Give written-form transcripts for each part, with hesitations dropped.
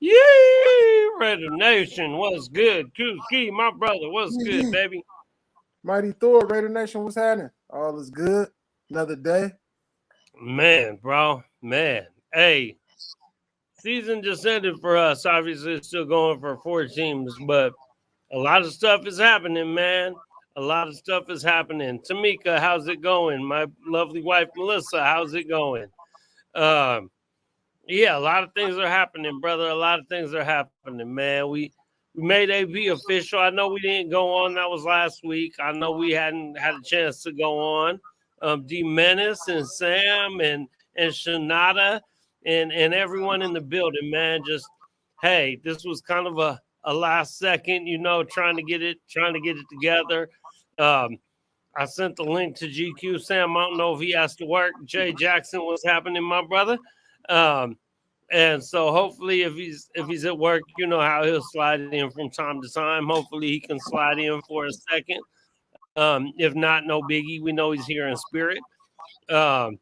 Yeeee, Raider Nation, what's good? Kuski, my brother, what's good, Yee. baby? Mighty Thor, Raider Nation, what's happening? All is good. Another day. Man, bro, man. Hey, season just ended for us. Obviously, it's still going for 4 teams, but a lot of stuff is happening, man. A lot of stuff is happening. Tamika, how's it going? My lovely wife, Melissa, how's it going? Um, yeah, a lot of things are happening, brother. A lot of things are happening, man. We made AB official. I know we didn't go on. That was last week. I know we hadn't had a chance to go on. D Menace and Sam and Shanada and everyone in the building, man. Just hey, this was kind of a last second, trying to get it together. Um, I sent the link to GQ. Sam, I don't know if he has to work. Jay Jackson, what's happening, my brother? Um, and so hopefully if he's at work, you know how he'll slide in from time to time. Hopefully he can slide in for a second. If not, no biggie. We know he's here in spirit. Um,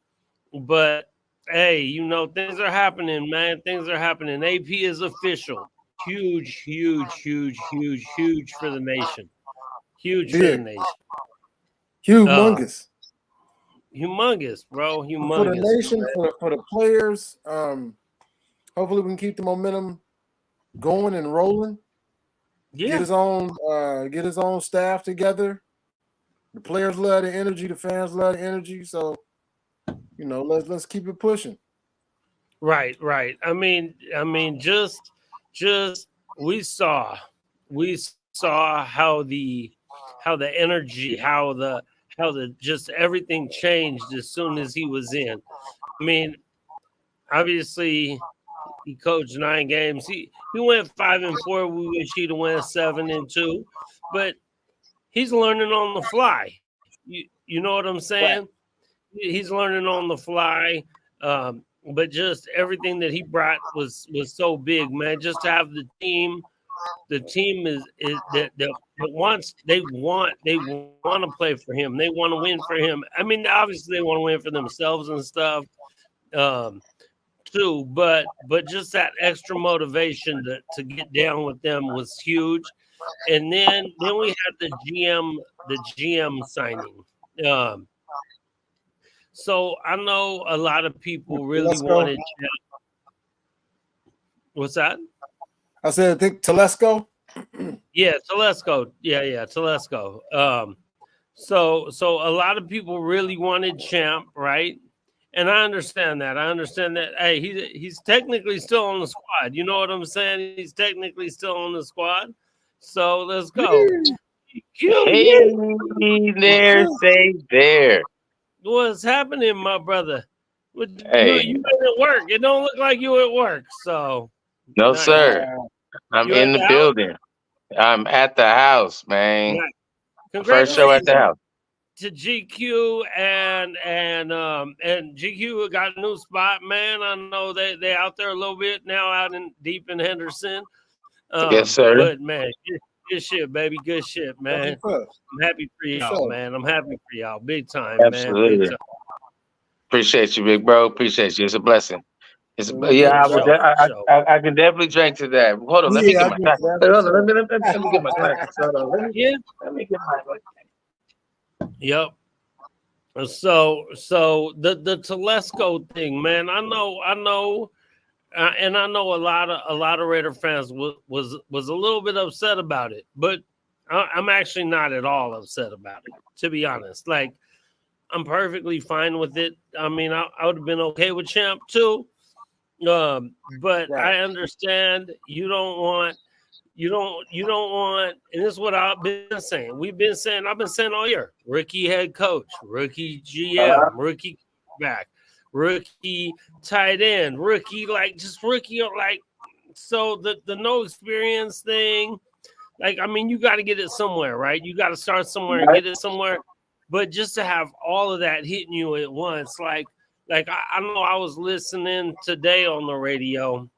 but hey, things are happening, man. Things are happening. AP is official. Huge, huge, huge, huge, huge for the nation. Huge for the Big. nation. Uh, Humongous. humongous, bro. For the Humongous. nation, for the players. Hopefully we can keep the momentum going and rolling. Yeah. Get his own staff together. The players love the energy, the fans love the energy. So, let's keep it pushing. Right, right. Just we saw how the energy, how the just everything changed as soon as he was in. I mean, obviously he coached 9 games. He went 5-4. We wish he'd have went 7-2, but he's learning on the fly. You know what I'm saying? Right. He's learning on the fly. But just everything that he brought was so big, man. Just to have the team is that wants they want to play for him. They want to win for him. I mean, obviously they want to win for themselves and stuff, um, too. But just that extra motivation to get down with them was huge. And then we had the GM signing. Um, so I know a lot of people really Telesco. wanted. What's that? I said, I think Telesco. Yeah, Telesco. Yeah, Telesco. So a lot of people really wanted Champ, right? And I understand that. I understand that. Hey, he's technically still on the squad. You know what I'm saying? He's technically still on the squad. So let's go. Hey there, say there. What's happening, my brother? Hey, You at work? It don't look like you at work. So no nice. sir. I'm You in at the the house? building. I'm at the house, man. Nice. First show at the Congratulations house. to GQ and GQ got a new spot, man. I know they out there a little bit now, out in deep in Henderson. Yes, sir. But man, good shit, baby, good shit, That's man. what's up. I'm happy for y'all, sure. man. I'm happy for y'all, big time, man, big Absolutely. time. Appreciate you, big bro. Appreciate you. It's a blessing. Yeah, For I would. sure, for sure. I can definitely drink to that. Hold on, let me Yeah, get I my think glass. that's Hold what's on, up. let me get my glasses. Hold on, Yeah, let me get my glasses. yep. So the Telesco thing, man. And I know a lot of Raider fans was a little bit upset about it, but I'm actually not at all upset about it, to be honest. Like I'm perfectly fine with it. I mean, I would have been okay with Champ too, but Right. I understand you don't want, and this is what I've been saying. I've been saying all year. Rookie head coach, rookie GM, rookie back, rookie tight end, rookie just rookie like. So the no experience thing, like I mean, you got to get it somewhere, right? You got to start somewhere and get it somewhere. But just to have all of that hitting you at once, I know I was listening today on the radio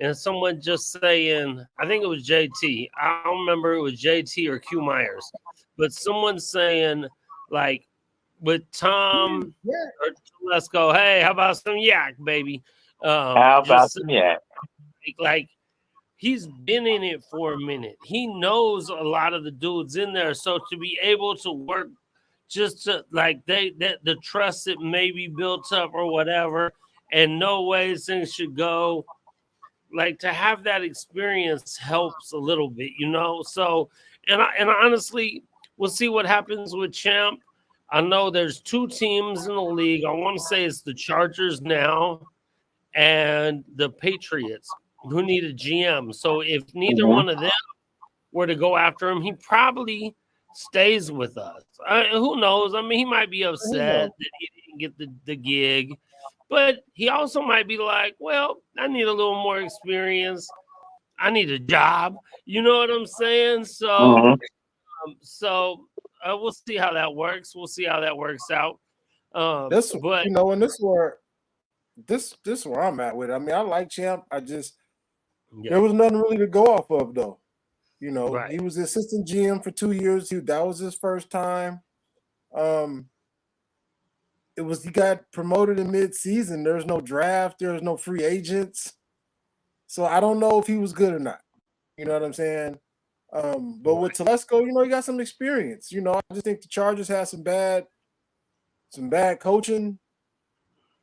and someone just saying, I think it was JT. I don't remember it was JT or Q Myers, but someone saying, like, with Tom or let's go, hey, how about some yak, baby? How about Just some yak? like he's been in it for a minute. He knows a lot of the dudes in there. So to be able to work just to like that the trust that may be built up or whatever, and know ways things should go, like to have that experience helps a little bit, you know. So and honestly, we'll see what happens with Champ. I know there's two teams in the league. I want to say it's the Chargers now and the Patriots who need a GM. So if neither Mhm. one of them were to go after him, he probably stays with us. Who knows? I mean, he might be upset that he didn't get the gig, but he also might be like, well, I need a little more experience. I need a job. You know what I'm saying? Mhm. We'll see how that works. We'll see how that works out. This, But you know, and this where I'm at with it. I mean, I like Champ. I just yeah, there was nothing really to go off of though. You know, right, he was the assistant GM for 2 years. That was his first time. Um, he got promoted in mid-season. There's no draft. There's no free agents. So I don't know if he was good or not. You know what I'm saying? But with Telesco, you know, he got some experience. You know, I just think the Chargers had some bad coaching.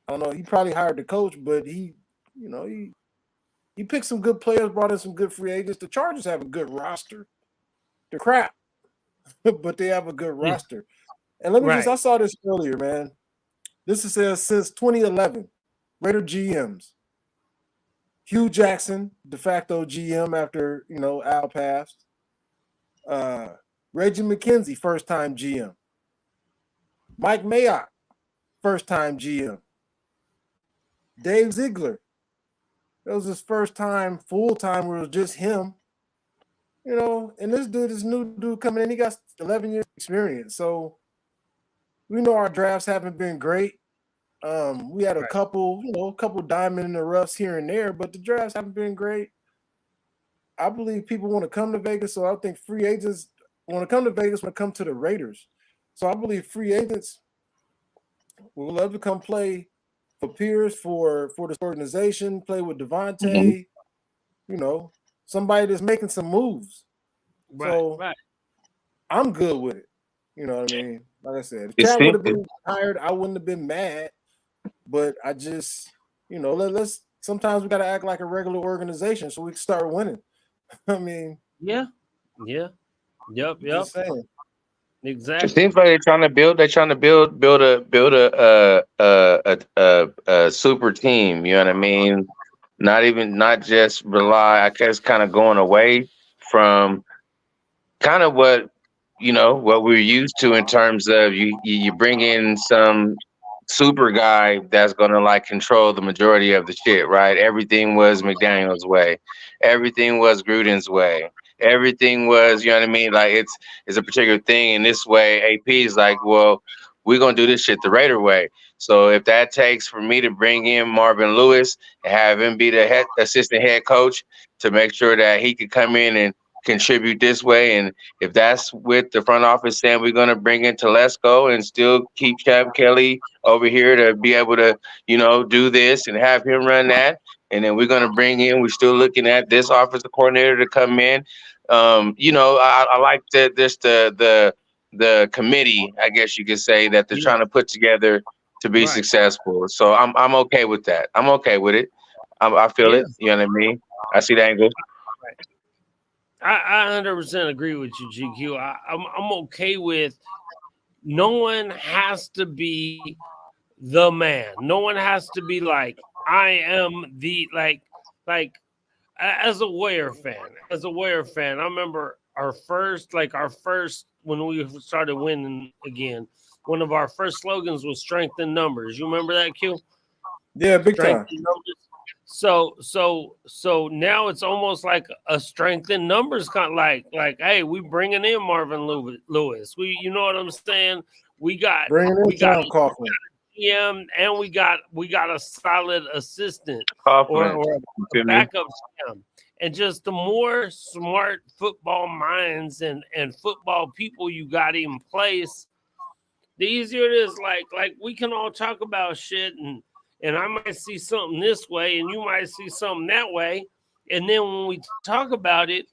I don't know. He probably hired the coach, but you know, he picked some good players, brought in some good free agents. The Chargers have a good roster. They're crap, but they have a good yeah, roster. And let me just, right. I saw this earlier, man. This is says since 2011, Raider GMs. Hugh Jackson, de facto GM after, you know, Al passed. Uh, Reggie McKenzie, first time GM. Mike Mayock, first time GM. Dave Ziegler, that was his first time full time where it was just him. You know, and this new dude coming in, he got 11 years experience. So we know our drafts haven't been great. We had a couple, you know, a couple diamond in the roughs here and there, but the drafts haven't been great. I believe people want to come to Vegas, so I think free agents want to come to Vegas when it comes to the Raiders. So I believe free agents would love to come play for Pierce, for this organization, play with Mhm. Devontae, you know, somebody that's making some moves. Right, So right. I'm good with it. You know what I mean? Like I said, if You Chad would see, have been hired, I wouldn't have been mad. But I just, you know, let's sometimes we got to act like a regular organization so we can start winning. I mean, Yeah, yeah. Yep, yep. just saying. it Exactly. seems like they're trying to build. They're trying to build a super team. You know what I mean? Not just rely. I guess kind of going away from kind of what we're used to in terms of you bring in some super guy that's gonna like control the majority of the shit, right? Everything was McDaniel's way, everything was Gruden's way, everything was, you know what I mean? Like it's a particular thing in this way. AP is like, well, we're gonna do this shit the Raider way. So if that takes for me to bring in Marvin Lewis and have him be the assistant head coach to make sure that he could come in and contribute this way, and if that's with the front office saying we're going to bring in Telesco and still keep Champ Kelly over here to be able to, do this and have him run that, and then we're going to bring in, we're still looking at this offensive coordinator to come in. I like that this the committee, I guess you could say, that they're Yeah, trying to put together to be right. successful. So I'm okay with that. I'm okay with it. I feel Yeah, it. You know what I mean? I see the angle. right. I 100% agree with you, GQ. I'm okay with no one has to be the man. No one has to be like I am the like as a Warrior fan. As a Warrior fan, I remember our first when we started winning again. One of our first slogans was "Strength in Numbers." You remember that, Q? Yeah, big Strength time. in numbers. So now it's almost like a strength in numbers kind of like hey, we bringing in Marvin Lewis. We, you know what I'm saying? We got Bringing in we got John Coughlin. GM and we got a solid assistant or Confidence. or You a feel me? backup GM. And just the more smart football minds and football people you got in place, the easier it is. Like we can all talk about shit and I might see something this way and you might see something that way. And then when we talk about it,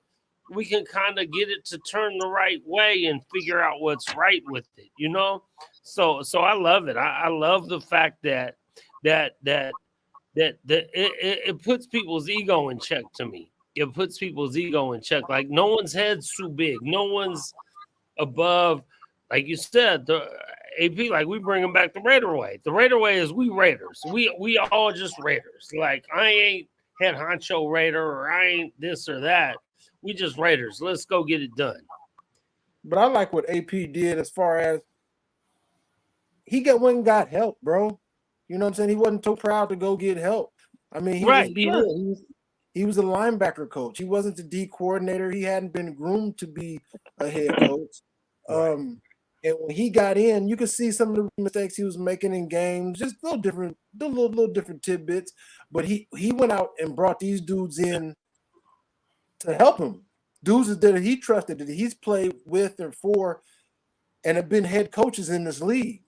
we can kind of get it to turn the right way and figure out what's right with it, you know? So I love it. I love the fact that that it puts people's ego in check to me. It puts people's ego in check. Like no one's head's too big. No one's above, like you said, the AP, like we bring them back the Raider way. The Raider way is we Raiders. We all just Raiders. Like I ain't head honcho Raider or I ain't this or that. We just Raiders. Let's go get it done. But I like what AP did as far as he went and got help, bro. You know what I'm saying? He wasn't so proud to go get help. I mean, he Right. he was a linebacker coach. He wasn't the D coordinator. He hadn't been groomed to be a head coach. Right. And when he got in, you could see some of the mistakes he was making in games, just a little different, little different tidbits. But he went out and brought these dudes in to help him. Dudes that he trusted, that he's played with or for, and have been head coaches in this league.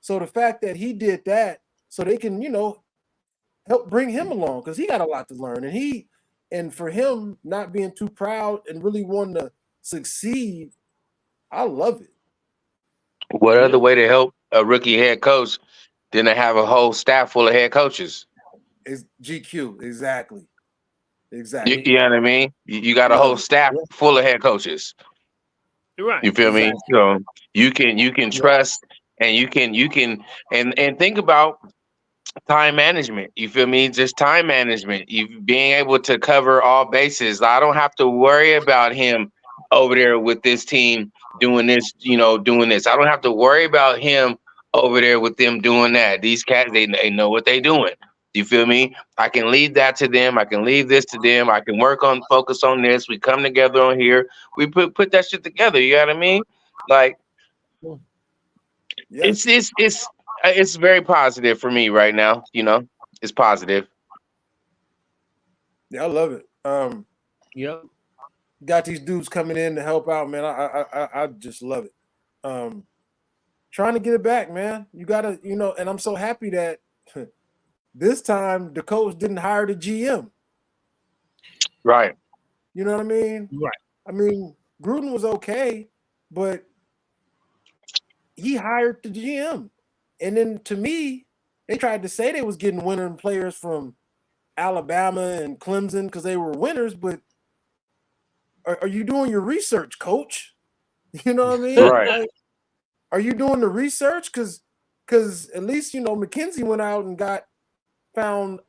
So the fact that he did that, so they can, help bring him along, because he got a lot to learn, and for him not being too proud and really wanting to succeed, I love it. What other way to help a rookie head coach than to have a whole staff full of head coaches? It's GQ, exactly. You know what I mean? You got a whole staff full of head coaches. Right. You feel me? So you can trust, and you can and think about time management. You feel me? Just time management. You being able to cover all bases. I don't have to worry about him over there with this team doing this, doing this. I don't have to worry about him over there with them doing that. These cats, they know what they doing. You feel me? I can leave that to them. I can leave this to them. I can focus on this. We come together on here. We put that shit together. You know what I mean? Like, yeah. it's very positive for me right now. It's positive. Yeah, I love it. Yep. Got these dudes coming in to help out, man. I just love it. Trying to get it back, man. You gotta, and I'm so happy that this time the coach didn't hire the GM. Right. You know what I mean? Right. I mean, Gruden was okay, but he hired the GM. And then to me, they tried to say they was getting winning players from Alabama and Clemson because they were winners, but are you doing your research, coach? You know what I mean? Right. Like, are you doing the research? Because at least, McKenzie went out and found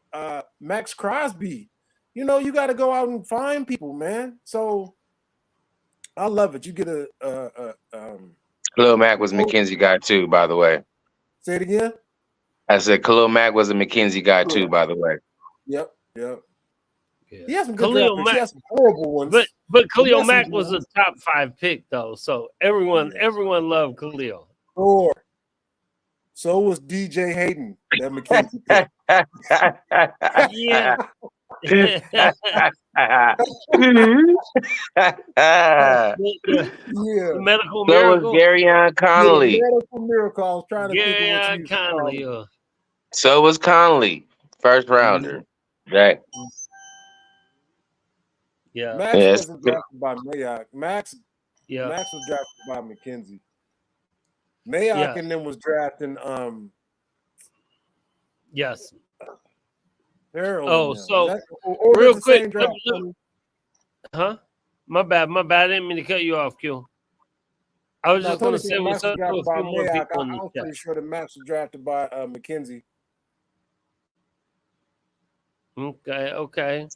Max Crosby. You got to go out and find people, man. So I love it. You get Khalil Mack was a McKenzie guy too, by the way. Say it again. I said Khalil Mack was a McKenzie guy too, by the way. Yep. Yeah. He has some good draft picks. He has some horrible ones. But Khalil Mack was a top 5 pick though, so everyone loved Khalil. Sure. So was DJ Hayden, that McKenzie pick. Yeah. The medical So miracle. was Garyon Connolly. Medical miracle. I was trying to think of what you Connolly. So was Connolly, first rounder. Right. Yeah. Max wasn't drafted by Mayock. Max was drafted by McKenzie. Mayock and them was drafting yes. Harold. So real quick, huh? My bad. I didn't mean to cut you off, Q. I was just going to say what's up to a few more people in the I'm chat. pretty sure that Max was drafted by McKenzie. Okay.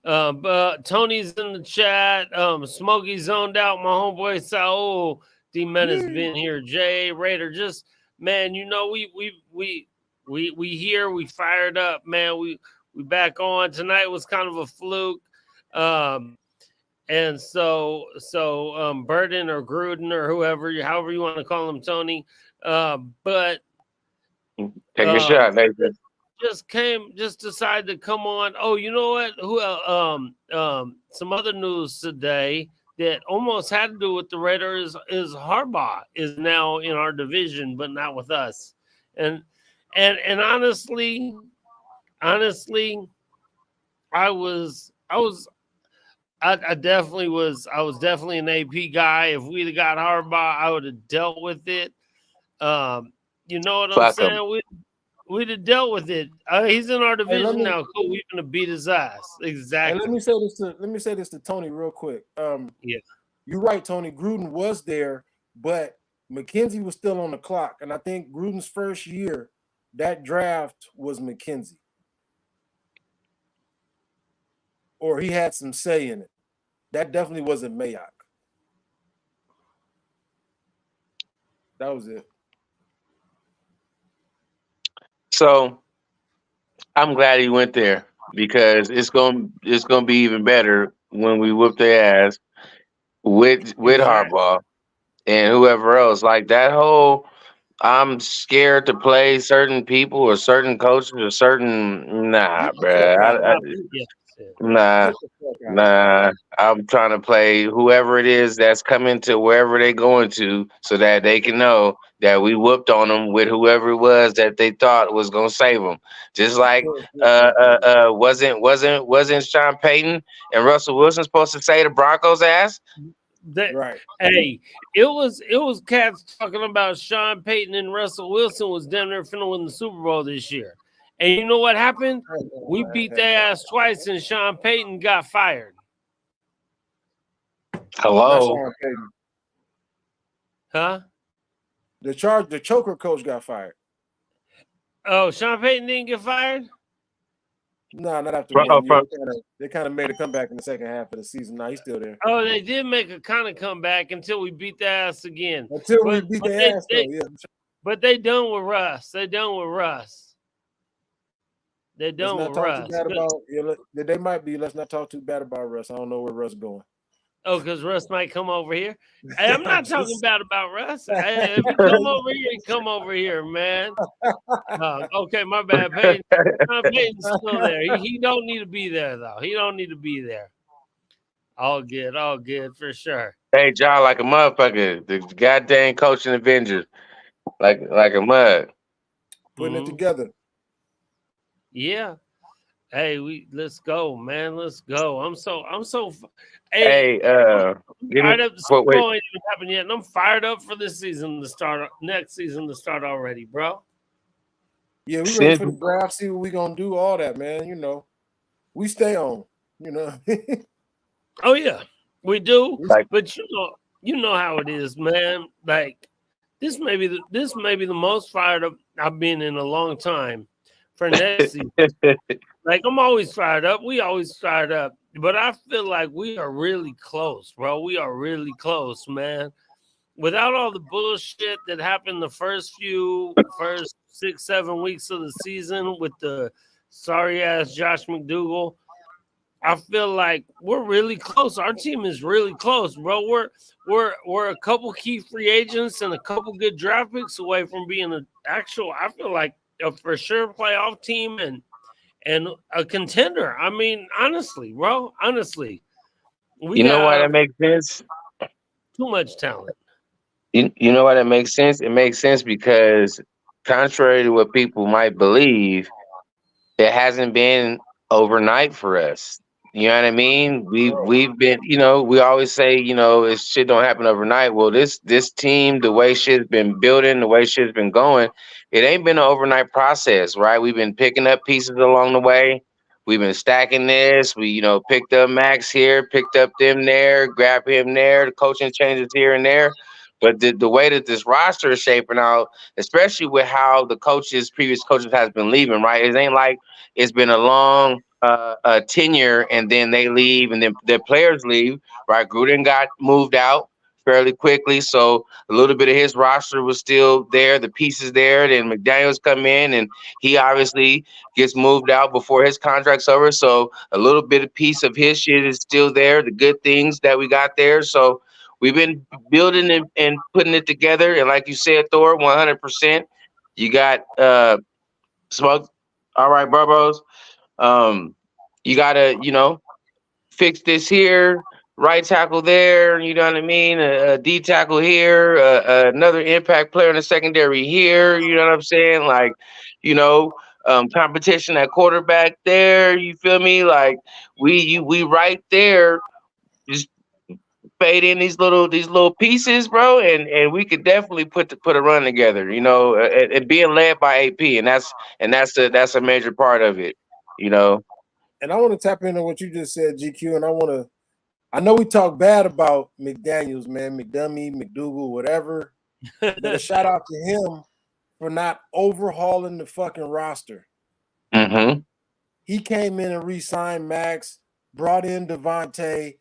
But Tony's in the chat. Smokey zoned out. My homeboy Saul D Men has been here. Jay Raider, just man, we here. We fired up, man. We back on. Tonight was kind of a fluke. And so Burden or Gruden or however you want to call him, Tony. But take a shot, Nathan. Just decided to come on. Oh, you know what? Some other news today that almost had to do with the Raiders is Harbaugh is now in our division, but not with us. And honestly, I definitely was. I was definitely an AP guy. If we'd have got Harbaugh, I would have dealt with it. Um, you know what I'm Fuck him. saying? We'd have dealt with it. He's in our Hey, let division me now. Cool. We're gonna beat his ass. and Exactly. let me say this to Tony real quick. Yeah. You're right, Tony. Gruden was there, but McKenzie was still on the clock, and I think Gruden's first year, that draft was McKenzie, or he had some say in it. That definitely wasn't Mayock. That was it. So I'm glad he went there because it's gonna be even better when we whoop their ass with Exactly. Harbaugh and whoever else. Like that whole I'm scared to play certain people or certain coaches or certain Get nah, the fuck bruh. out of here. Yes. Yeah. Nah, Get the fuck out of here. nah. I'm trying to play whoever it is that's coming to wherever they going to, so that they can know that we whooped on them with whoever it was that they thought was gonna save them. Just like wasn't Sean Payton and Russell Wilson supposed to say the Broncos ass? That Right. hey, it was cats talking about Sean Payton and Russell Wilson was damn near finna win the Super Bowl this year. And you know what happened? We beat their ass twice and Sean Payton got fired. Not Hello. Sean Payton. Huh? The choker coach got fired. Oh, Sean Payton didn't get fired? No, not after From, 1 year. from, They kind of made a comeback in the second half of the season. Now he's still there. Oh, they did make a kind of comeback until we beat their ass again. Until we But beat but their ass, though. they Yeah. but they done with Russ. They done with Russ. They Let's done not with talk too Russ. bad about. Yeah, they might be. Let's not talk too bad about Russ. I don't know where Russ going. Oh, because Russ might come over here. Hey, I'm I'm not talking just. bad about Russ. Hey, if he come over here, he come over here, man. Okay, my bad. Peyton's still there. He don't need to be there though. He don't need to be there. All good for sure. hey, John, like a motherfucker, the goddamn coaching Avengers, like a mug. Putting it Hmm. together. Yeah. Hey, let's go, man. Let's go. Hey, Hey, I'm give me fired up. The Super wait. Bowl ain't even happened yet, and I'm fired up for this season to start. Next season to start already, bro. Yeah, we ready Since for the draft. See what we gonna do. All that, man. We stay on. Oh yeah, we do. like But you know how it is, man. Like this may be the most fired up I've been in a long time for next season. Like I'm always fired up. We always fired up. But I feel like we are really close, bro. We are really close, man. Without all the bullshit that happened the first 6, 7 weeks of the season with the sorry ass Josh McDougal, I feel like we're really close. Our team is really close, bro. We're a couple key free agents and a couple good draft picks away from being an actual. I feel like a for sure playoff team and a contender. I mean, honestly, bro. Honestly, we you know why that have makes sense. too much talent. You know why that makes sense. It makes sense because contrary to what people might believe, it hasn't been overnight for us. You know what I mean? We've been, we always say, it shit don't happen overnight. Well, this team, the way shit's been building, the way shit's been going, it ain't been an overnight process, right? We've been picking up pieces along the way. We've been stacking this. We, picked up Max here, picked up them there, grabbed him there, the coaching changes here and there. But the way that this roster is shaping out, especially with how the previous coaches has been leaving, right? It ain't like it's been a long tenure, and then they leave, and then their players leave. Right, Gruden got moved out fairly quickly, so a little bit of his roster was still there, the pieces there. Then McDaniels come in, and he obviously gets moved out before his contract's over. So a little bit of piece of his shit is still there, the good things that we got there. So we've been building and putting it together. And like you said, Thor, 100%. You got Smoke. All right, bros. You gotta, fix this here, right tackle there. You know what I mean? A D tackle here, another impact player in the secondary here. You know what I'm saying? Like, you know, competition at quarterback there. You feel me? Like we right there. Just fade in these little pieces, bro, and we could definitely put a run together. And being led by AP, and that's a major part of it. You know. And I want to tap into what you just said, GQ, and I know we talk bad about McDaniels, man, McDummy, McDougal, whatever, but a shout out to him for not overhauling the fucking roster. Mm-hmm. He came in and re-signed Max, brought in Devontae.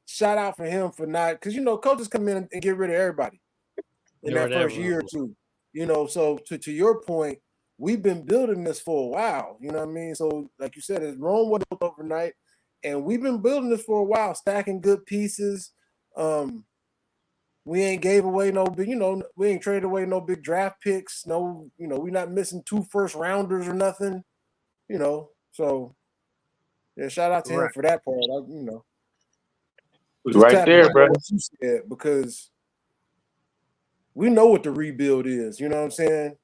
Shout out for him for not, because coaches come in and get rid of everybody in that first year or two. So to your point, we've been building this for a while. You know what I mean? So like you said, Rome wasn't built overnight, and we've been building this for a while, stacking good pieces. We ain't gave away no big, we ain't traded away no big draft picks. No, we're not missing 2 first rounders or nothing. So yeah, shout out to him for that part. Just Right there, bro. what you said, because we know what the rebuild is. You know what I'm saying?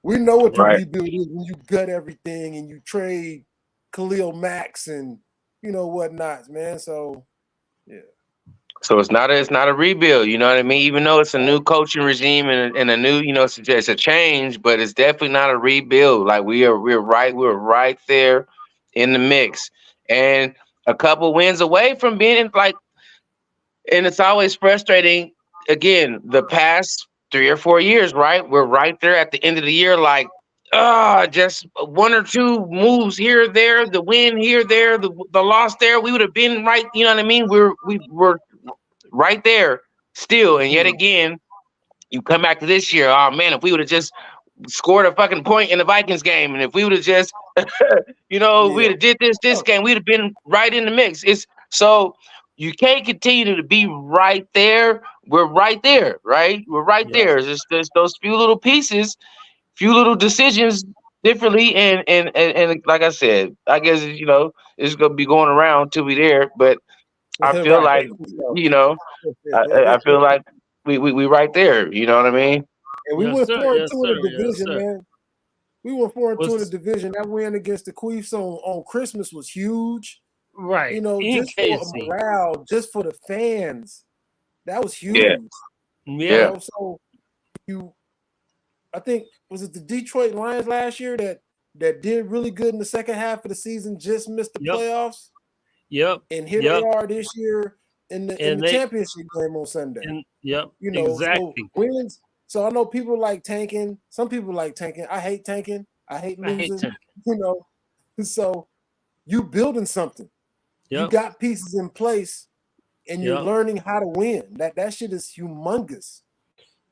We know what the rebuild is when you gut everything and you trade Khalil Max and whatnot, man. So yeah. So it's not a rebuild, you know what I mean? Even though it's a new coaching regime and a new, it's a change, but it's definitely not a rebuild. Like we're right there in the mix, and a couple wins away from being and it's always frustrating. Again, the past 3 or 4 years, right? We're right there at the end of the year, like just 1 or 2 moves here, there, the win here, there, the loss there. We would have been right, you know what I mean? We were right there still, and yet again, you come back to this year. Oh man, if we would have just scored a fucking point in the Vikings game, and if we would have just, we would have did this game, we'd have been right in the mix. It's so you can't continue to be right there. We're right there, right? We're right there. There's those few little pieces, few little decisions differently, and like I said, I guess it's gonna be going around till we there, but I feel like I feel like we right there. You know what I mean? And we went 4-2 in the division, man. We went 4-2 in the division. That win against the Chiefs on Christmas was huge. Right. Just for morale, just for the fans. That was huge. Yeah. So I think, was it the Detroit Lions last year that did really good in the second half of the season, just missed the playoffs? Yep. And here they are this year in the championship game on Sunday. Exactly. So wins. So I know people like tanking. Some people like tanking. I hate tanking. I hate losing. So you building something. You got pieces in place, and you're learning how to win. That shit is humongous.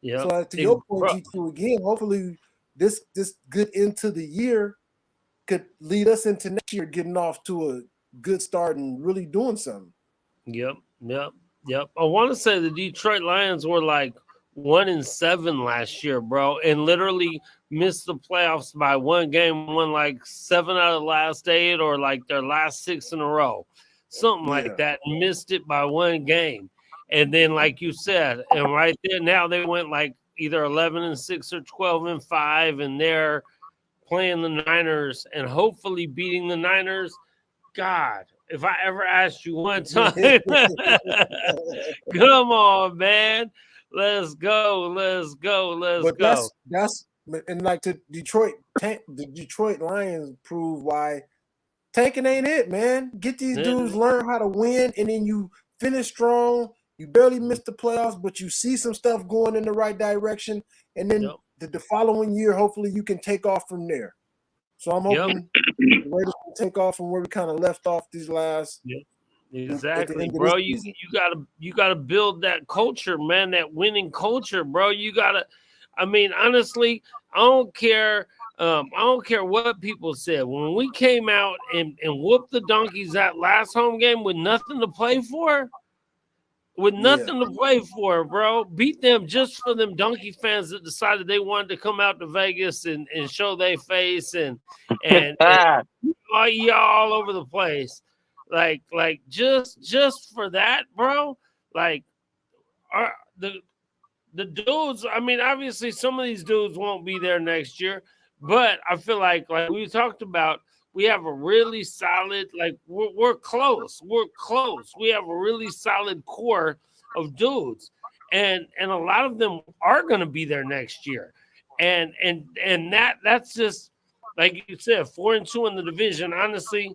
So to your point, G2, again, hopefully this good into the year could lead us into next year getting off to a good start and really doing something. Yep. I want to say the Detroit Lions were like 1-7 last year, bro, and literally missed the playoffs by 1 game, won like 7 out of the last 8 or like their last 6 in a row, something like that. Missed it by 1 game, and then like you said, and right there now they went like either 11-6 or 12-5, and they're playing the Niners and hopefully beating the Niners. God, if I ever asked you one time, come on, man, let's go. But that's and like to Detroit, the Detroit Lions prove why tanking ain't it, man. Get these dudes learn how to win, and then you finish strong. You barely miss the playoffs, but you see some stuff going in the right direction, and then the following year, hopefully, you can take off from there. So I'm hoping the Raiders can take off from where we kind of left off these last. Exactly, bro. You gotta build that culture, man. That winning culture, bro. You gotta. I mean, honestly, I don't care. I don't care what people said. When we came out and whooped the donkeys that last home game with nothing to play for. With nothing to play for, bro. Beat them just for them donkey fans that decided they wanted to come out to Vegas and show their face and all over the place. Like just for that, bro. Like the dudes, I mean, obviously some of these dudes won't be there next year, But I feel like we talked about, we have a really solid, like we're close. We're close. We have a really solid core of dudes. And a lot of them are gonna be there next year. And that's just like you said, 4-2 in the division. Honestly,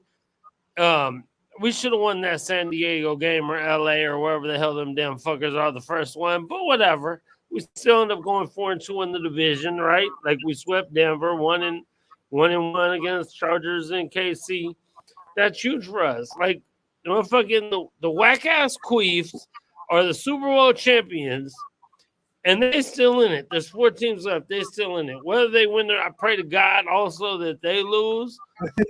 um, we should have won that San Diego game or LA or wherever the hell them damn fuckers are the first one, but whatever. We still end up going 4-2 in the division, right? Like we swept Denver, 1-1 against Chargers and KC. That's huge for us. Like the whack ass Queefs are the Super Bowl champions, and they still in it. There's 4 teams left. They still in it. Whether they win, I pray to God also that they lose.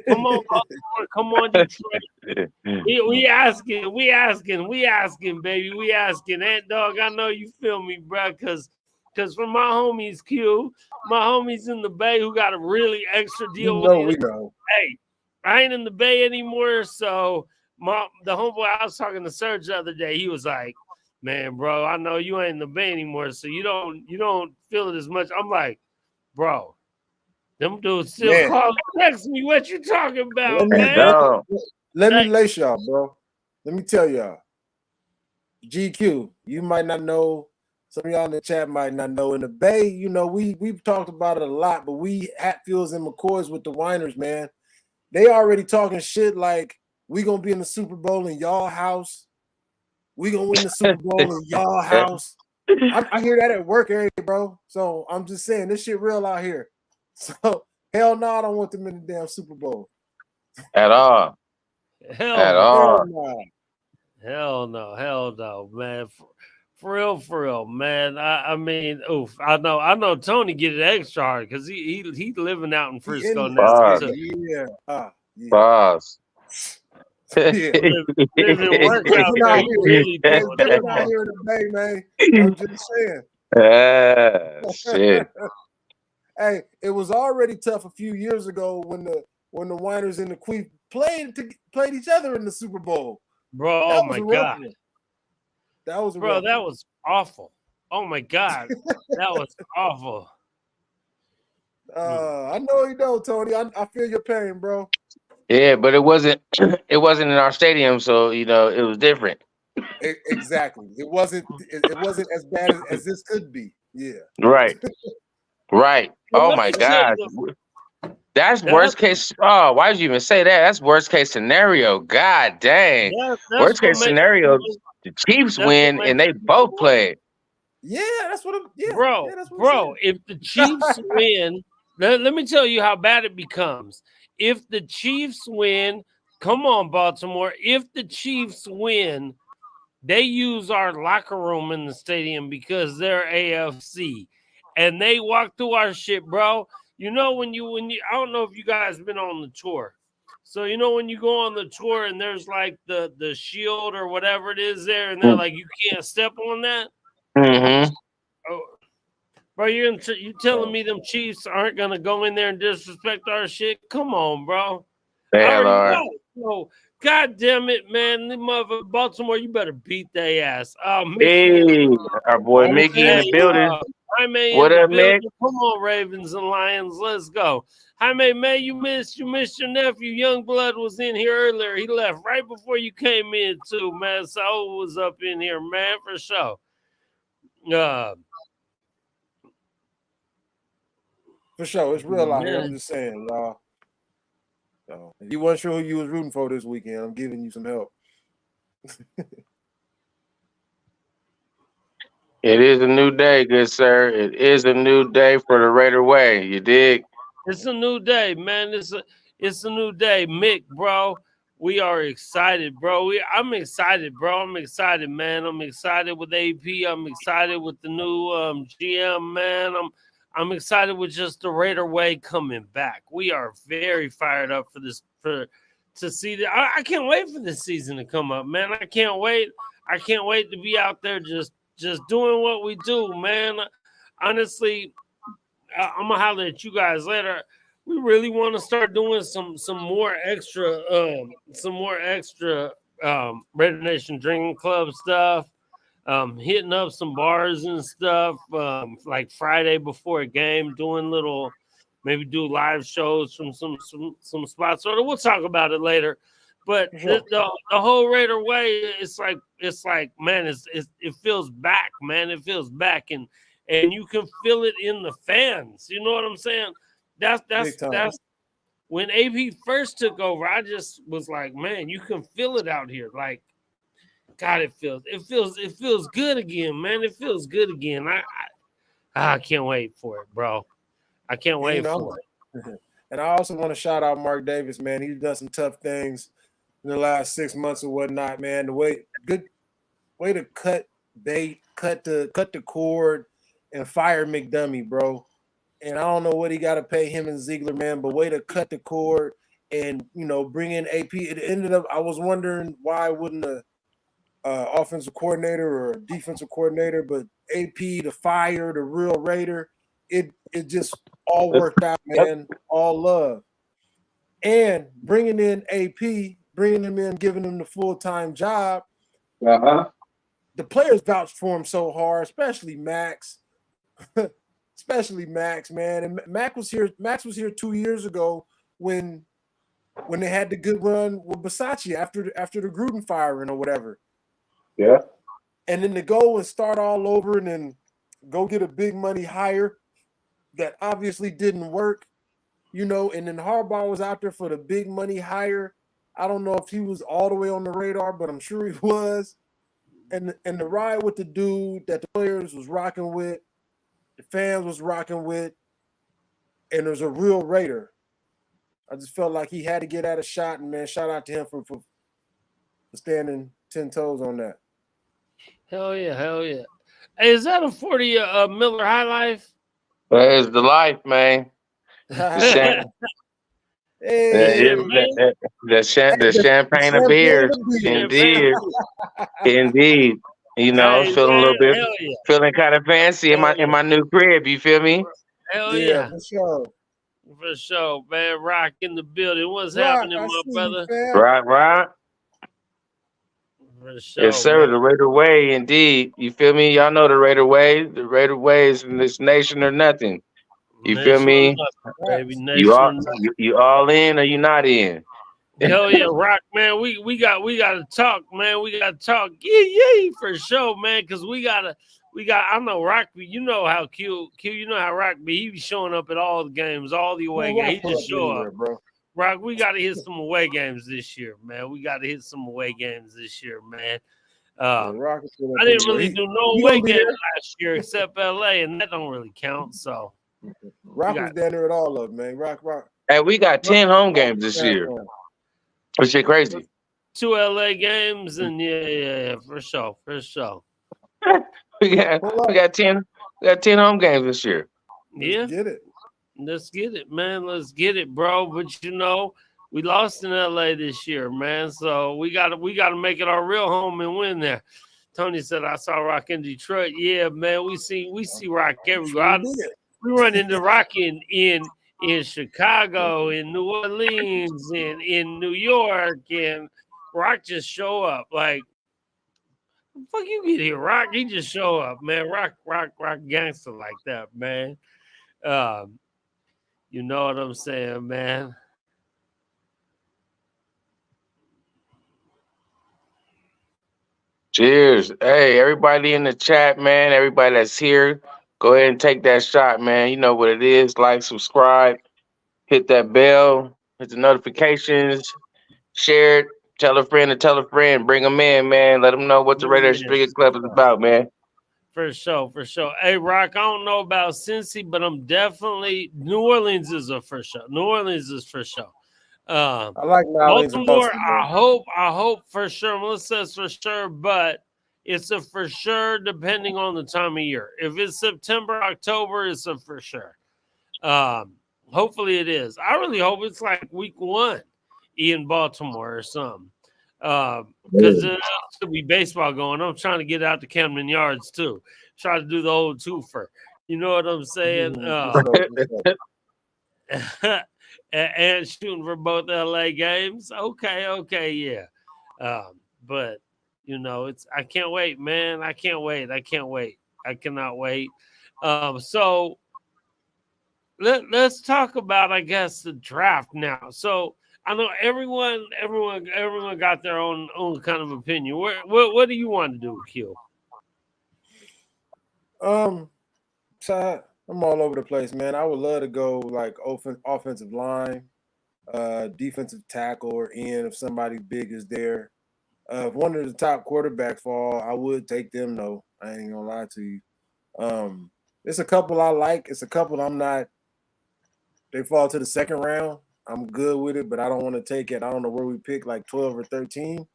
Come on, Baltimore. Come on, Detroit. We asking, baby. We asking. Ant Dog, I know you feel me, bro, because for my homies, Q, my homies in the Bay who got a really extra deal with we know. Hey, I ain't in the Bay anymore, so the homeboy I was talking to Serge the other day, he was like, man, bro, I know you ain't in the Bay anymore, so you don't feel it as much. I'm like, bro, them dudes still call and text me. What you talking about, man? Let me lace y'all, bro. Let me tell y'all. GQ, you might not know. Some of y'all in the chat might not know. In the Bay, we've talked about it a lot, but we Hatfields and McCoys with the Winers, man. They already talking shit like we gonna be in the Super Bowl in y'all house. We gonna win the Super Bowl in y'all house. I hear that at work every day, bro. So I'm just saying this shit real out here. So hell no, I don't want them in the damn Super Bowl. At all. Hell no, man. For real, man. I mean, oof. I know Tony get it extra hard because he living out in Frisco now. Boss. Living work out there. He really doing it out here in the Bay, man. I'm just saying. Shit. Hey, it was already tough a few years ago when the Winers and the Queef played each other in the Super Bowl. Bro, oh my God. That was that was awful. Oh my God. That was awful. I know you don't, Tony. I feel your pain, bro. Yeah, but it wasn't in our stadium, so it was different. Exactly. It wasn't as bad as this could be. Yeah. Right. Oh my God. That's worst case. Oh, why did you even say that? That's worst case scenario. God dang. Worst case scenario, the Chiefs win and they both play. Yeah, that's what I'm. Yeah, bro. Yeah, that's what bro, if the Chiefs win, let me tell you how bad it becomes. If the Chiefs win, come on, Baltimore. If the Chiefs win, they use our locker room in the stadium because they're AFC, and they walk through our shit, bro. When you I don't know if you guys been on the tour. So when you go on the tour and there's like the shield or whatever it is there, and they're like, you can't step on that. Mm-hmm. Oh, bro, you telling me them Chiefs aren't gonna go in there and disrespect our shit? Come on, bro. They are. So, God damn it, man. The mother Baltimore, you better beat their ass. Hey, our boy Mickey in the building. What up, Mick? Come on, Ravens and Lions. Let's go. Jaime, man, you missed your nephew. Young Blood was in here earlier. He left right before you came in, too, man. Saul was up in here, man, for sure. For sure. It's real out here. I'm just saying, y'all. So if you weren't sure who you was rooting for this weekend, I'm giving you some help. It is a new day, good sir. It is a new day for the Raider way. You dig? It's a new day, man. It's a new day, Mick, bro. We are excited, bro. I'm excited, bro. I'm excited, man. I'm excited with AP. I'm excited with the new GM, man. I'm excited with just the Raider way coming back. We are very fired up for this to see that. I can't wait for this season to come up, man. I can't wait. I can't wait to be out there just doing what we do, man. Honestly, I'm gonna holler at you guys later. We really want to start doing some more extra Raider Nation Drinking Club stuff. Hitting up some bars and stuff. Like Friday before a game, doing little maybe do live shows from some spots. So we'll talk about it later. But Sure. the whole Raider way, it's like man, it feels back, man. It feels back, and you can feel it in the fans. You know what I'm saying? Big time. That's when AP first took over. I just was like, man, you can feel it out here. Like, God, it feels good again, man. It feels good again. I can't wait for it, bro. I can't And, wait for it. And I also want to shout out Mark Davis, man. He's done some tough things in the last 6 months or whatnot, man. Good way to cut bait, cut the cord, and fire McDummy, bro. And I don't know what he got to pay him and Ziegler, man, but way to cut the cord and bring in AP. It ended up. I was wondering why wouldn't a offensive coordinator or a defensive coordinator, but AP, the fire, the real Raider, it just all worked out, man. All love. And bringing in AP, bringing him in, giving him the full-time job. The players vouched for him so hard, especially Max. Especially Max, man. And Max was here 2 years ago when they had the good run with Versace after the Gruden firing or whatever. Yeah. And then to go and start all over and then go get a big money hire that obviously didn't work, and then Harbaugh was out there for the big money hire. I don't know if he was all the way on the radar, but I'm sure he was. And the ride with the dude that the players was rocking with, the fans was rocking with, and there's a real Raider. I just felt like he had to get at a shot, and man, shout out to him for standing 10 toes on that. Hell yeah, hell yeah. Hey, is that a 40 Miller High Life? That is the life, man. The champagne of beers. Indeed. Indeed. Hey, Feeling a man, little bit, hell yeah. feeling kind of fancy in my new crib. You feel me? Hell yeah. For sure. For sure, man. Rock in the building. What's Rock, happening, I my see brother? you, Right. For sure, Yes, sir. man. The Raider way, indeed. You feel me? Y'all know the Raider way. The Raider way is in this nation or nothing. You feel Nation or me? nothing, baby. You Nation all or nothing. you all in or you not in? Hell yeah, Rock, man. We got to talk, man. We got to talk. Yee for sure, man. Because we got. I know Rock. You know how Q. You know how Rock be. He be showing up at all the games, all the away games. He just show up, bro. Rock, we got to hit some away games this year, man. We got to hit some away games this year, man. I didn't really do no away games last year except LA, and that don't really count. So Rock was down there at all of them, man. Rock. Hey, we got 10 home games this year. That shit crazy. 2 LA games, and yeah, for sure. we got 10 home games this year. Yeah. Let's get it, man. Let's get it, bro. But we lost in LA this year, man. So we gotta make it our real home and win there. Tony said I saw Rock in Detroit. Yeah, man. We see Rock everywhere. We run into Rock in Chicago, in New Orleans, in New York, and Rock just show up. Like, the fuck you get here, Rock? He just show up, man. Rock gangster like that, man. You know what I'm saying, man? Cheers. Hey, everybody in the chat, man. Everybody that's here, go ahead and take that shot, man. You know what it is. Like, subscribe, hit that bell, hit the notifications, share it, tell a friend to tell a friend, bring them in, man. Let them know what the Raider Spigot Club is about, man. For sure. Hey, Rock, I don't know about Cincy, but I'm definitely New Orleans is a for sure. I like Baltimore. I hope for sure. Melissa says for sure, but it's a for sure depending on the time of year. If it's September, October, it's a for sure. Hopefully it is. I really hope it's like week 1 in Baltimore or something. Because there should be baseball going. I'm trying to get out to Camden Yards too. Try to do the old twofer. You know what I'm saying? And shooting for both LA games. Okay, yeah. But it's I can't wait, man. I can't wait. I cannot wait. So let's talk about, I guess, the draft now. So I know everyone got their own kind of opinion. What do you want to do, Q? Um, so I'm all over the place, man. I would love to go like offensive line, defensive tackle, or end if somebody big is there. If one of the top quarterbacks fall, I would take them though. I ain't gonna lie to you. Um, it's a couple I like. It's a couple I'm not. They fall to the second round. I'm good with it, but I don't want to take it. I don't know where we pick, like 12 or 13.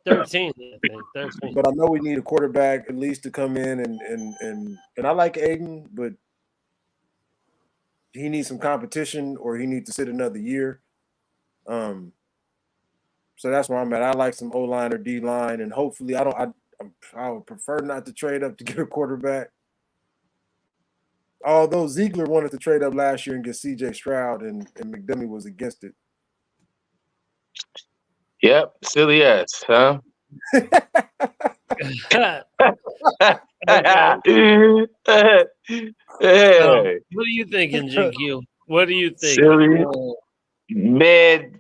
13, I think. 13. But I know we need a quarterback at least to come in and I like Aiden, but he needs some competition or he needs to sit another year. Um, so that's where I'm at. I like some O line or D line, and hopefully I would prefer not to trade up to get a quarterback. Although Ziegler wanted to trade up last year and get C.J. Stroud, and McDermott was against it. Yep, silly ass, huh? Okay. Hey, What are you thinking, GQ? What are you thinking? silly man.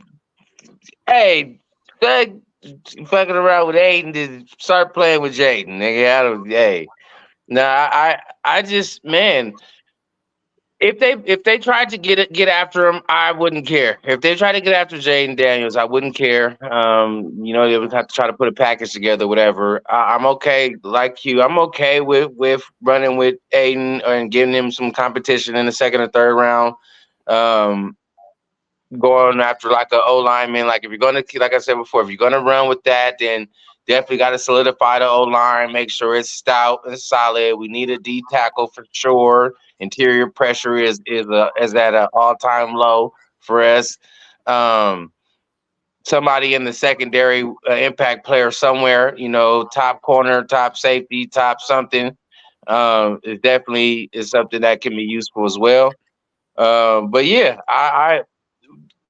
Hey, that fucking around with Aiden. Just start playing with Jaden, nigga. I don't. Hey, nah. I just man. If they tried to get after him, I wouldn't care. If they tried to get after Jaden Daniels, I wouldn't care. They would have to try to put a package together, whatever. I'm okay, like you. I'm okay with running with Aiden and giving him some competition in the second or third round. Um, Going after like an O lineman. Like if you're gonna, like I said before, if you're gonna run with that, then definitely got to solidify the O line, make sure it's stout and solid. We need a D tackle for sure. Interior pressure is at an all time low for us. Um, Somebody in the secondary, impact player somewhere, top corner, top safety, top something. It definitely is something that can be useful as well. But yeah, I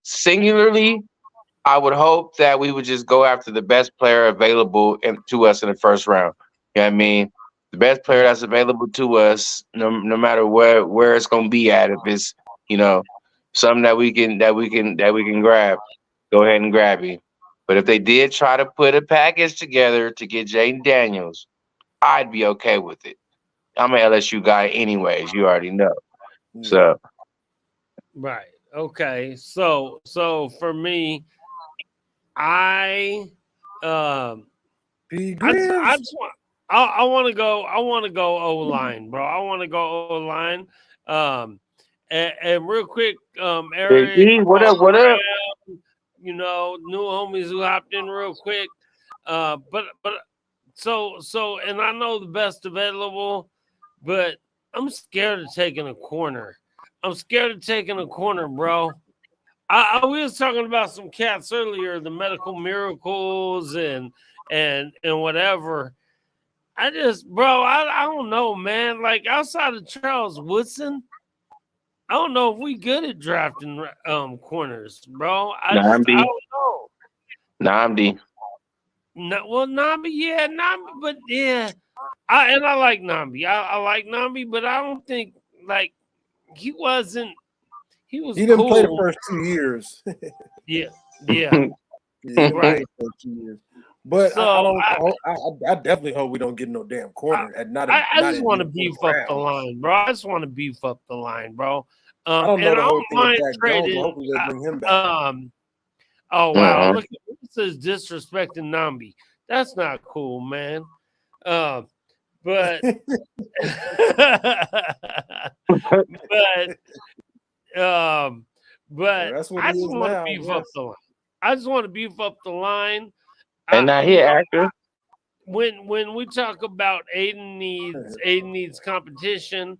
singularly, I would hope that we would just go after the best player available to us in the first round. You know what I mean? The best player that's available to us, no matter where it's gonna be at. If it's something that we can grab, go ahead and grab him. But if they did try to put a package together to get Jaden Daniels, I'd be okay with it. I'm an LSU guy anyways. You already know. Yeah. So Right. Okay. So for me, I um P. I Grizz. just want I want to go O line, bro. I want to go O line. Um and real quick, Big Eric, E, what Paul up? What up? Graham, new homies who hopped in real quick. But and I know the best available, but I'm scared of taking a corner. I'm scared of taking a corner, bro. We was talking about some cats earlier, the medical miracles and whatever. I don't know, man. Like outside of Charles Woodson, I don't know if we good at drafting corners, bro. I Namdi, don't know. Namdi. No, well, Nambi, yeah, Nambi, but yeah, I like Nambi. I like Nambi, but I don't think like he wasn't. He was He didn't play the cool. first 2 years. Yeah, yeah, Yeah, he didn't play right. the first 2 years. But I So don't. I definitely hope we don't get no damn I, corner at not I not just in want to the fourth beef up the round. line, bro. I just want to beef up the line, bro. I don't know And the I whole don't thing with mind Jack Jones, but trading. hopefully they bring him back. Oh wow, Uh-uh. look at this is disrespecting Nambi. That's not cool, man. But but Well, but that's what I he just is want to now, I beef up guess. the line. I just want to beef up the line. And now he actor. When we talk about Aiden needs competition,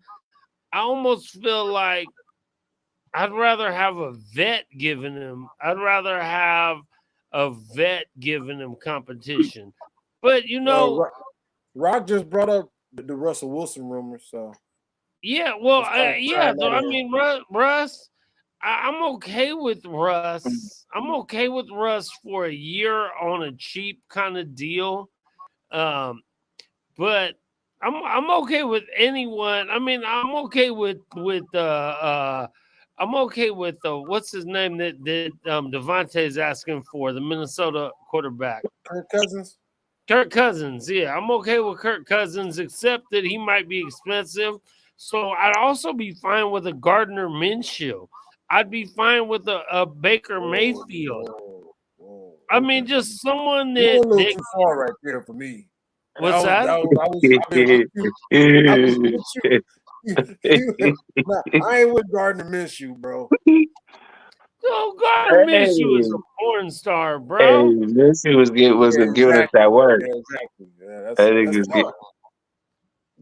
I almost feel like I'd rather have a vet giving him. I'd rather have a vet giving him competition. But Rock just brought up the Russell Wilson rumor, so yeah. Well, let's start yeah. tying So that I in. mean, Russ. I'm okay with Russ. I'm okay with Russ for a year on a cheap kind of deal. Um, but I'm okay with anyone. I mean, I'm okay with what's his name that Devontae's asking for, the Minnesota quarterback. Kirk Cousins. Kirk Cousins, yeah, I'm okay with Kirk Cousins, except that he might be expensive. So I'd also be fine with a Gardner Minshew. I'd be fine with a Baker Whoa, Mayfield. whoa. I Okay. mean, just someone You went a little that too far right there for me. what's that? I've been with you. I was with you. Nah, I ain't with Gardner Minshew, bro. Oh, Gardner Minshew is Hey, a porn star, hey, bro. Missy was Yeah, giving us exactly. that word. Yeah, exactly. Yeah, I that's think it's tough.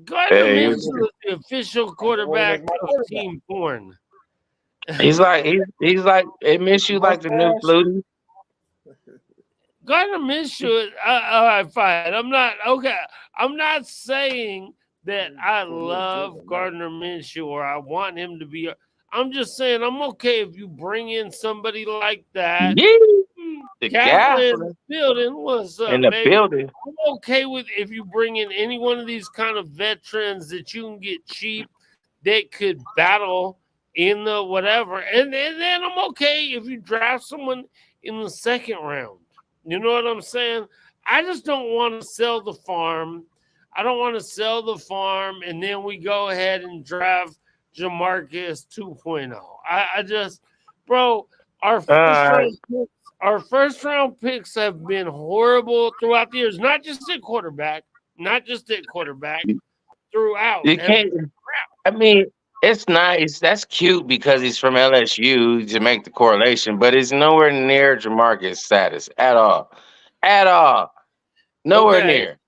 Gardner hey, Minshew is the official I just want to quarterback make my of quarterback. team porn. he's like it With miss the you like the new mustache. Flutie. Gardner Minshew, all right, fine. I'm not okay. I'm not saying that I love Gardner Minshew or I want him to be. I'm just saying I'm okay if you bring in somebody like that. Yeah, the Kaplan gaffer building, what's in up, the baby? building. I'm okay with if you bring in any one of these kind of veterans that you can get cheap that could battle in the whatever. And then I'm okay if you draft someone in the second round. You know what I'm saying? I just don't want to sell the farm. I don't want to sell the farm and then we go ahead and draft Jamarcus 2.0. I just, bro, our first Uh, round picks, our first round picks have been horrible throughout the years. Not just at quarterback, not just at quarterback, throughout. you can't. I mean, it's nice. That's cute because he's from LSU to make the correlation, but it's nowhere near Jamarcus' status at all, at all. Nowhere Okay, near.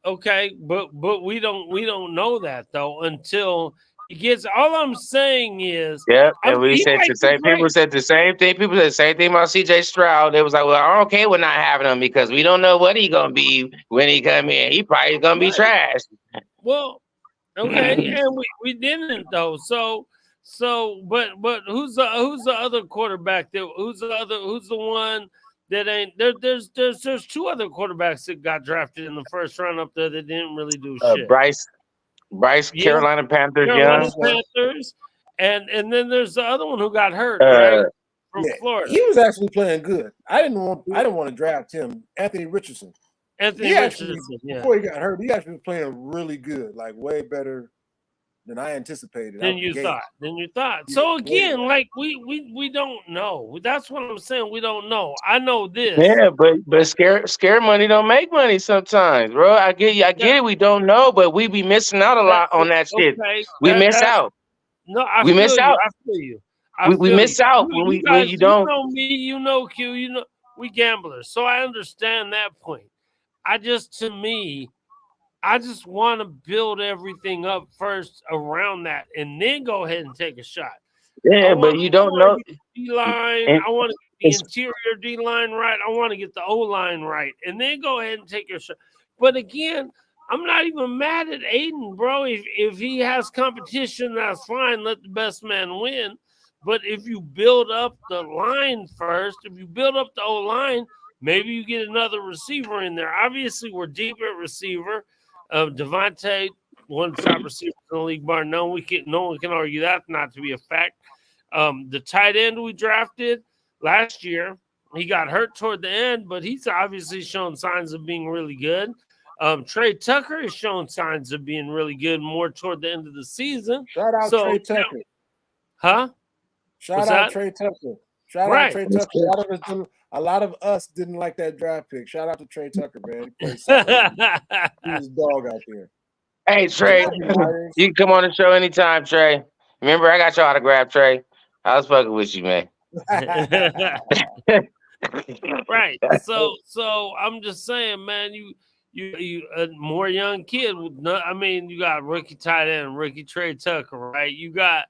okay, but we don't know that though until he gets. All I'm saying is, Yep, and we he said might the be same. People great. said the same thing. People said the same thing about C.J. Stroud. They was like, "Well, I'm okay with not having him because we don't know what he gonna be when he come in. He probably gonna be Right. trash." Well, okay, and we didn't though. But who's the other quarterback that who's the one that ain't there's two other quarterbacks that got drafted in the first round up there that didn't really do shit. Bryce, Yeah, Carolina Panthers, Carolina young. Bryce Young. Panthers, and then there's the other one who got hurt, Uh, right? From Yeah, Florida, he was actually playing good. I didn't want to draft him. Anthony Richardson. Anthony He actually, Richardson. Yeah, before he got hurt, he actually was playing really good, like way better than I anticipated than out the you gate. thought. Yeah, So way again, better. like we don't know. That's what I'm saying. We don't know. I know this. yeah, but scare money don't make money sometimes, bro. I get you. I Yeah, get it. We don't know, but we be missing out a that lot on that shit. okay. We miss That out. no, I We miss feel you. out. I feel you. I We feel you. miss out You when guys, you you don't. know me. You know Q. You know we gamblers. So I understand that point. To me, I just want to build everything up first around that, and then go ahead and take a shot. I Yeah, want, but you I don't want to know. get the D line. And I want to get the it's interior D line right. I want to get the O line right, and then go ahead and take your shot. But again, I'm not even mad at Aiden, bro. If he has competition, that's fine. Let the best man win. But if you build up the line first, if you build up the O line, maybe you get another receiver in there. Obviously, we're deep at receiver. Devontae, one of the top receivers in the league, bar none. No one can argue that not to be a fact. The tight end we drafted last year, he got hurt toward the end, but he's obviously shown signs of being really good. Trey Tucker has shown signs of being really good more toward the end of the season. Shout out So, Trey Tucker. huh? Shout What's out that? Trey Tucker. Shout out Right. Trey Tucker. A lot of us didn't like that draft pick. Shout out to Trey Tucker, man. He played solid. He was a dog out there. hey Trey, Jacoby Myers. you can come on the show anytime, Trey. Remember, I got your autograph, Trey. I was fucking with you, man. Right. So I'm just saying, man, you a more young kid. I mean, you got rookie tight end, rookie Trey Tucker, right? You got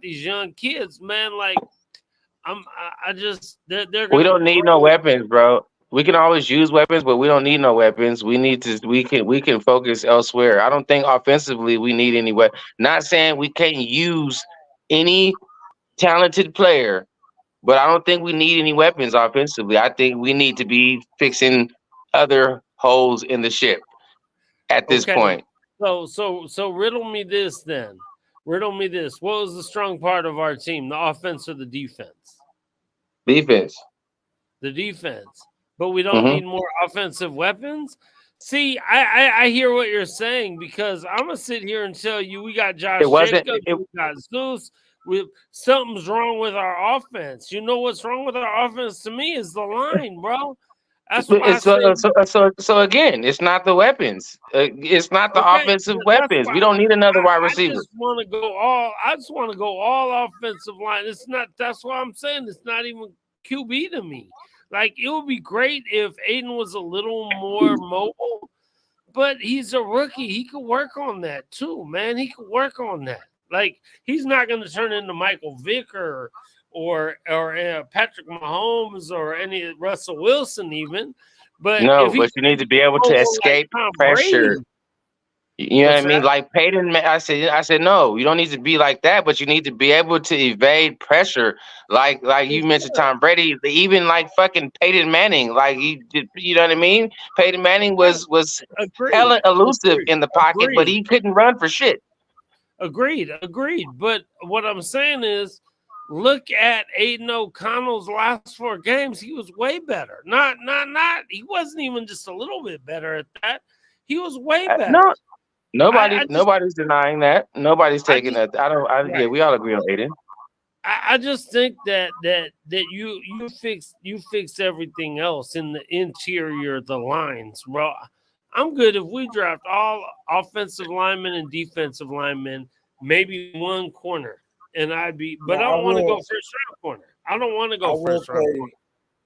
these young kids, man. Like I just they're We gonna don't need no grow. weapons, bro. We can always use weapons, but we don't need no weapons. We can focus elsewhere. I don't think offensively we need any Not saying we can't use any talented player, but I don't think we need any weapons offensively. I think we need to be fixing other holes in the ship at this Okay, point. So riddle me this then. Riddle me this. What was the strong part of our team? The offense or the defense? Defense. The defense. But we don't Hmm. need more offensive weapons. See, I hear what you're saying because I'm gonna sit here and tell you we got It Josh wasn't. Jacobs, we got Zeus. Something's wrong with our offense. You know what's wrong with our offense to me is the line, bro. That's why I It's say so again. It's not the weapons. It's not the okay. offensive That's weapons. why We don't need another wide I receiver. just want to go all. I just want to go all offensive line. It's not. That's why I'm saying it's not even QB to me. Like it would be great if Aiden was a little more mobile, but he's a rookie. He could work on that too, man. He could work on that. Like he's not going to turn into Michael Vick or Patrick Mahomes or any Russell Wilson even. But if No, he but you need to be able to mobile like escape Tom pressure. Brady, You know what I what's mean? that? Like Peyton, I said no. You don't need to be like that, but you need to be able to evade pressure. Like you mentioned, Tom Brady, even like fucking Peyton Manning. Like he did, you know what I mean? Peyton Manning Yeah, was agreed. hella elusive Agreed. in the pocket, but Agreed. he couldn't run for shit. Agreed. But what I'm saying is, look at Aiden O'Connell's last 4 games. He was way better. Not. He wasn't even just a little bit better at that. He was way better. No, I just, nobody's denying that. Nobody's I taking just, that. I don't. Yeah, right. we all agree on Aiden. I just think that you fix everything else in the interior, the lines, bro. I'm good if we draft all offensive linemen and defensive linemen, maybe one corner, and but Now I I don't want to go will. first round corner. I don't want to I go will first round play. corner.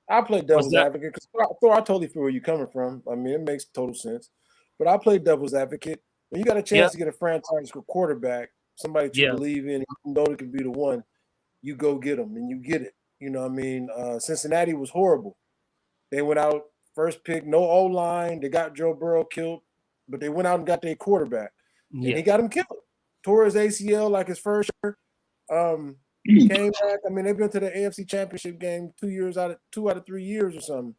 I play What's devil's that? advocate because Thor, I totally feel where you're coming from. I mean, it makes total sense. But I play devil's advocate. When you got a Yeah, chance to get a franchise quarterback, somebody that you yeah, believe in, and you know that can be the one, you go get them and you get it. You know what I mean? Cincinnati was horrible. They went out first pick, no O line. They got Joe Burrow killed, but they went out and got their quarterback, and he yeah, got him killed. Tore his ACL like his first year. Um, came back. I mean, they've been to the AFC Championship game 2 years out of 2 out of 3 years or something.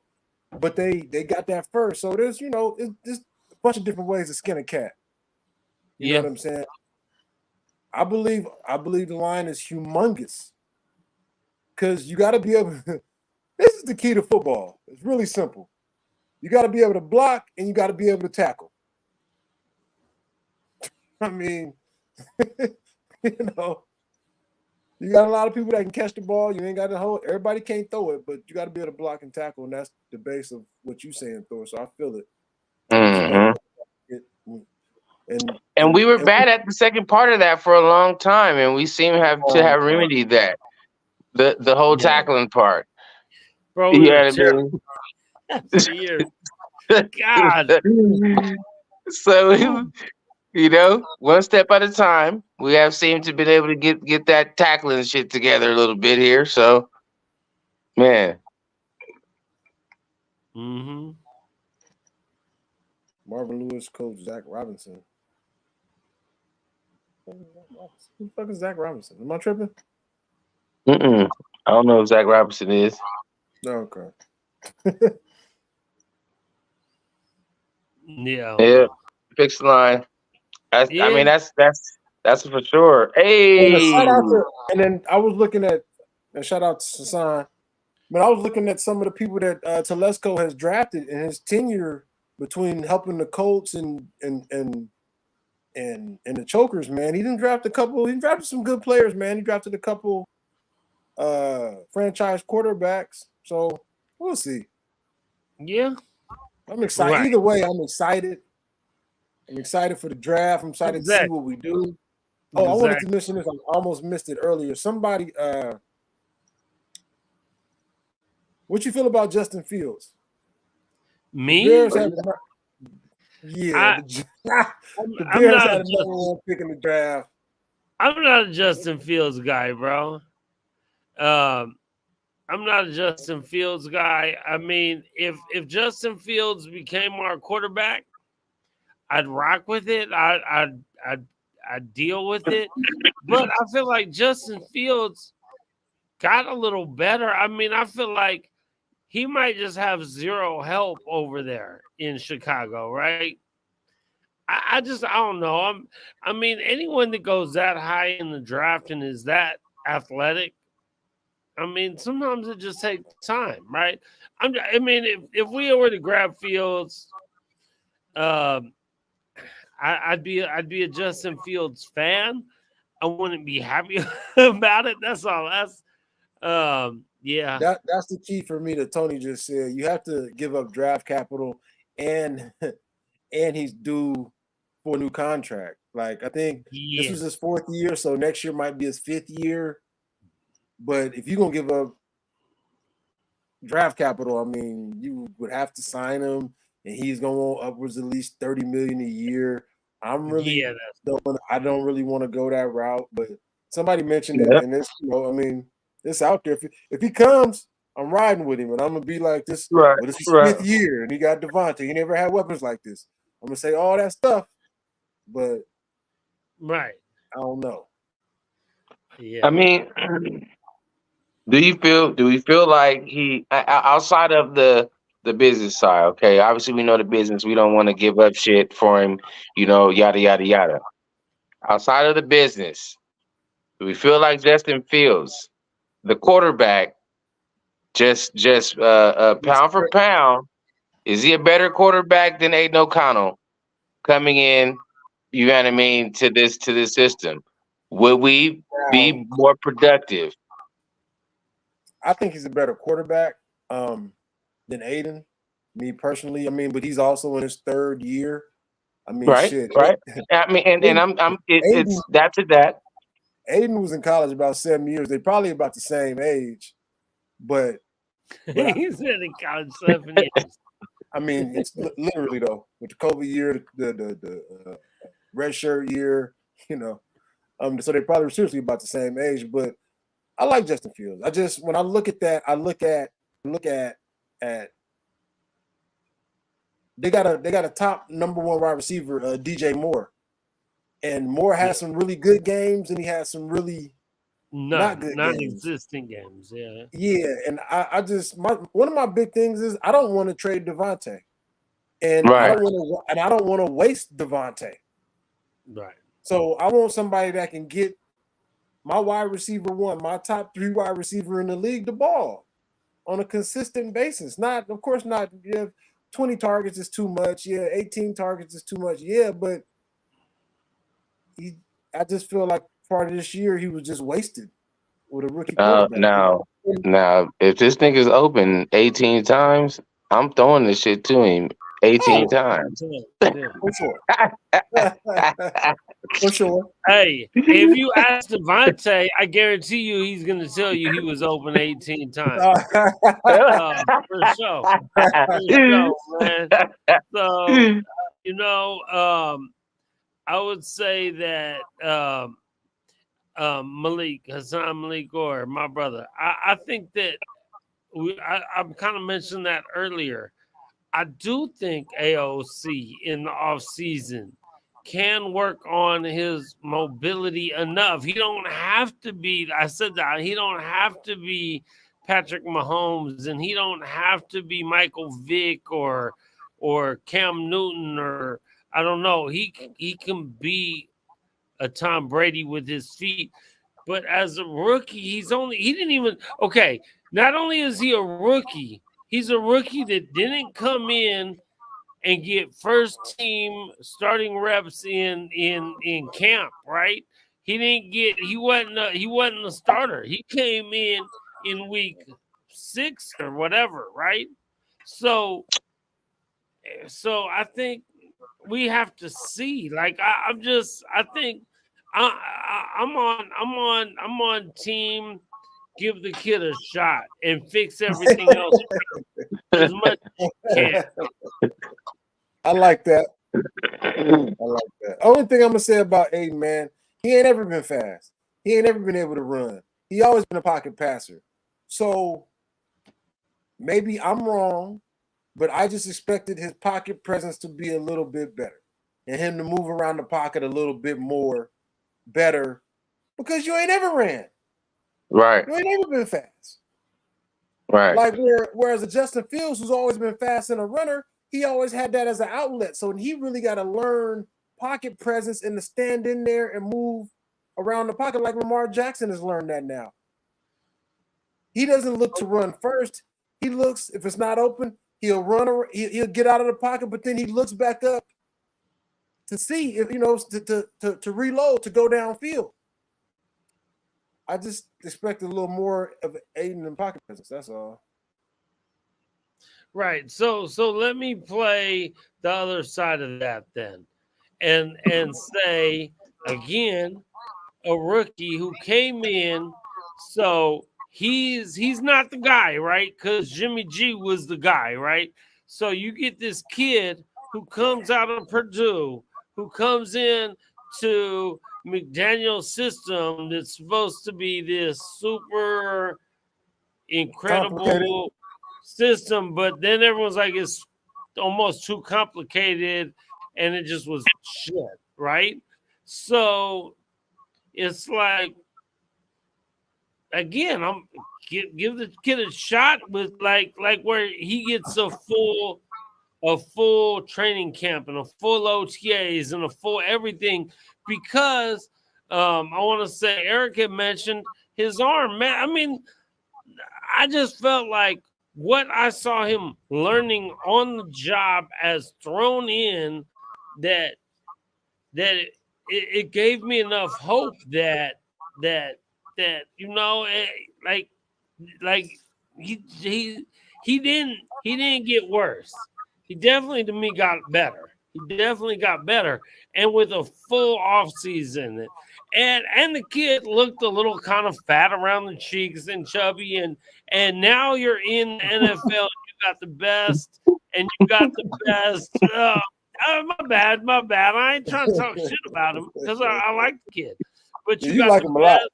But they got that first. So there's there's a bunch of different ways to skin a cat. You know yeah. what I'm saying? I believe the line is humongous because you got to be able. This is the key to football. It's really simple. You got to be able to block and you got to be able to tackle. I mean, you know, you got a lot of people that can catch the ball. You ain't got to hold. Everybody can't throw it, but you got to be able to block and tackle, and that's the base of what you saying, Thor. So I feel it. As a Hmm. double, it, and And and we were and bad at the second part of that for a long time, and we seem to have remedied that. The whole Yeah, tackling part. bro, You we were know terrible what for years. God, I mean? So one step at a time. We have seemed to been able to get that tackling shit together a little bit here. So man, mm-hmm. Marvin Lewis coach Zach Robinson. Who the fuck is Zach Robinson? Am I tripping? mm-mm. I don't know who Zach Robinson is. No, okay. Yeah, Yeah, fix the line. I yeah. mean, that's for sure. And a shout Hey, out to, and then I was looking at, and shout out to Sasan, but I was looking at some of the people that Telesco has drafted in his tenure between helping the Colts and the Chokers, man. He didn't draft a couple, he drafted some good players, man. He drafted a couple franchise quarterbacks. So we'll see. Yeah, I'm excited. right. Either way, I'm excited. I'm excited for the draft. I'm excited to see Exactly. what we do. Oh, I wanted to Exactly. mention this. I almost missed it earlier. Somebody, what you feel about Justin Fields? The Me, Bears had, yeah, I, the I'm Bears not had a a number Justin. one pick in the draft. I'm not a Justin Fields guy, bro. Um, I'm not a Justin Fields guy. I mean, if Justin Fields became our quarterback, I'd rock with it. I'd deal with it. But I feel like Justin Fields got a little better. I mean, I feel like he might just have zero help over there in Chicago, right? I don't know. I mean, anyone that goes that high in the draft and is that athletic, I mean, sometimes it just takes time, right? I mean, if we were to grab Fields, um, I'd be a Justin Fields fan. I wouldn't be happy about it. That's all. Yeah. That's the key for me that Tony just said. You have to give up draft capital and and he's due for a new contract. Like I think this Yeah. was his 4th year, so next year might be his 5th year. But if you're gonna give up draft capital, I mean, you would have to sign him, and he's gonna want upwards at least 30 million a year. Yeah. I don't really want to go that route, but somebody mentioned it, Yeah. and it's I mean, it's out there. If he comes, I'm riding with him, and I'm gonna be like this. Right. Well, this is his Right. 5th year, and he got Devontae. He never had weapons like this. I'm gonna say all that stuff, but Right. I don't know. Yeah. I mean, do we feel like he outside of the business side? Okay, obviously we know the business. We don't want to give up shit for him. Yada yada yada. Outside of the business, do we feel like Justin Fields, the quarterback, pound for pound, is he a better quarterback than Aiden O'Connell coming in? You know what I mean to this system? Would we Now, be more productive? I think he's a better quarterback than Aiden. Me personally, I mean, but he's also in his 3rd year. I mean, Right, shit. right. I mean, and Aiden, it's that's it. That Aiden was in college about 7 years. They're probably about the same age, but He's been in college 7 years. I mean, it's literally though with the COVID year, the red shirt year, so they're probably seriously about the same age. But I like Justin Fields. I just when I look at that, I look at they got a top #1 wide receiver, DJ Moore, and Moore Yeah. has some really good games, and he has some really not good games. Non-existent games. Yeah. Yeah, and I just one of my big things is I don't want to trade Devontae, and I right. don't want to waste Devontae. Right. So I want somebody that can get my wide receiver one, my top 3 wide receiver in the league, the ball on a consistent basis. Not, of course, not. Yeah, 20 targets is too much. Yeah, 18 targets is too much. Yeah, but I just feel like part of this year he was just wasted with a rookie quarterback. Now, if this nigga's open 18 times, I'm throwing this shit to him 18 Oh, times. Yeah. for sure. For sure. Hey, if you ask Devontae, I guarantee you he's going to tell you he was open 18 times. For sure. For sure, man. So, I would say that Hassan Malik, or my brother, I think that I'm kind of mentioned that earlier. I do think AOC in the offseason can work on his mobility enough. He don't have to be, I said that, he don't have to be Patrick Mahomes, and he don't have to be Michael Vick or Cam Newton, or I don't know. He can be a Tom Brady with his feet. But as a rookie, he didn't even, okay, not only is he a rookie, he's a rookie that didn't come in and get first team starting reps in camp, right? He wasn't a starter. He came in week 6 or whatever, right? So I think we have to see. Like I think I'm on team. Give the kid a shot and fix everything else as much as you can. I like that. I like that. Only thing I'm gonna say about Aiden, man, he ain't ever been fast. He ain't ever been able to run. He always been a pocket passer. So maybe I'm wrong, but I just expected his pocket presence to be a little bit better and him to move around the pocket a little bit more better because you ain't ever ran. Right. You ain't never been fast. Right. Like whereas a Justin Fields, who's always been fast and a runner, he always had that as an outlet. So he really got to learn pocket presence and to stand in there and move around the pocket like Lamar Jackson has learned that now. He doesn't look to run first. He looks, if it's not open, he'll run, he'll get out of the pocket, but then he looks back up to see if, to reload, to go downfield. I just expected a little more of Aiden in pocket presence. That's all. Right. So let me play the other side of that then, and say again, a rookie who came in. So he's not the guy, right? Because Jimmy G was the guy, right? So you get this kid who comes out of Purdue, who comes in to McDaniel's system that's supposed to be this super incredible system, but then everyone's like, it's almost too complicated, and it just was shit, right? So it's like, again, I'm give the kid a shot with like where he gets a full training camp and a full OTAs and a full everything, because I want to say Eric had mentioned his arm, man. I mean, I just felt like what I saw him learning on the job as thrown in, that it gave me enough hope that like he didn't get worse. He definitely, to me, got better. He definitely got better, and with a full off season, and the kid looked a little kind of fat around the cheeks and chubby, and now you're in the NFL. You got the best, and you got the best. My bad. I ain't trying to talk shit about him because I like the kid, but you got like the him a best. lot.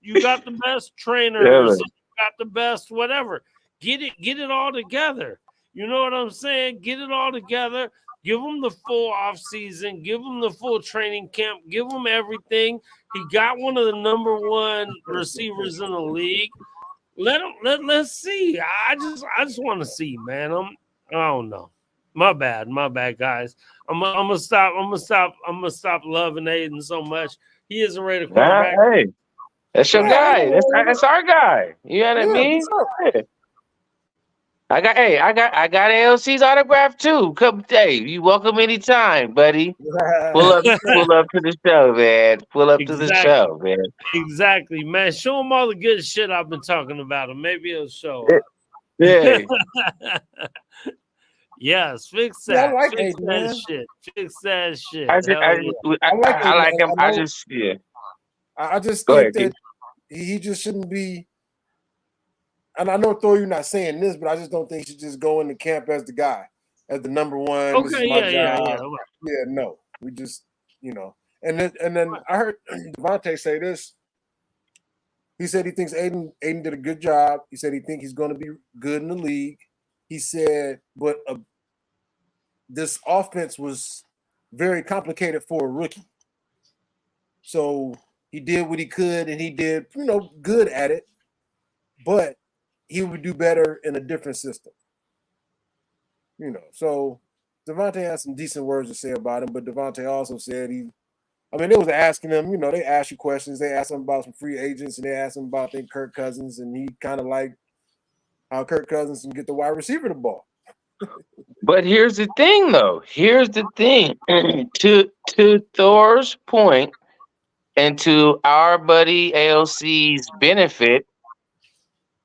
You got the best trainers. You got the best whatever. Get it all together. You know what I'm saying? Get it all together. Give him the full off season. Give him the full training camp. Give him everything. He got one of the number one receivers in the league. Let's see. I just want to see, man. I don't know. My bad, guys. I'm gonna stop loving Aiden so much. He isn't ready to quarterback. Hey, that's your guy. That's our guy. You know what I mean? Yeah. I got ALC's autograph too. Come, hey, you welcome anytime, buddy. Pull up to the show, man. Pull up to the show, man. Exactly, man. Show him all the good shit I've been talking about him. Maybe he'll show up. Yeah. Yes, fix that. I like fix Aiden, that man. shit. Fix that shit. I like him. Aiden. I just think that he just shouldn't be. And I know, Thor, you're not saying this, but I just don't think he should just go into camp as the guy, as the number one. Okay, this is my job. Yeah. No, we just, And then I heard Devontae say this. He said he thinks Aiden did a good job. He said he thinks he's going to be good in the league. He said, but this offense was very complicated for a rookie. So he did what he could, and he did, good at it. But he would do better in a different system. So Devontae has some decent words to say about him, but Devontae also said they was asking him, they asked you questions. They asked him about some free agents, and they asked him about, I think, Kirk Cousins, and he kind of liked how Kirk Cousins can get the wide receiver the ball. But here's the thing, though. To Thor's point, and to our buddy AOC's benefit,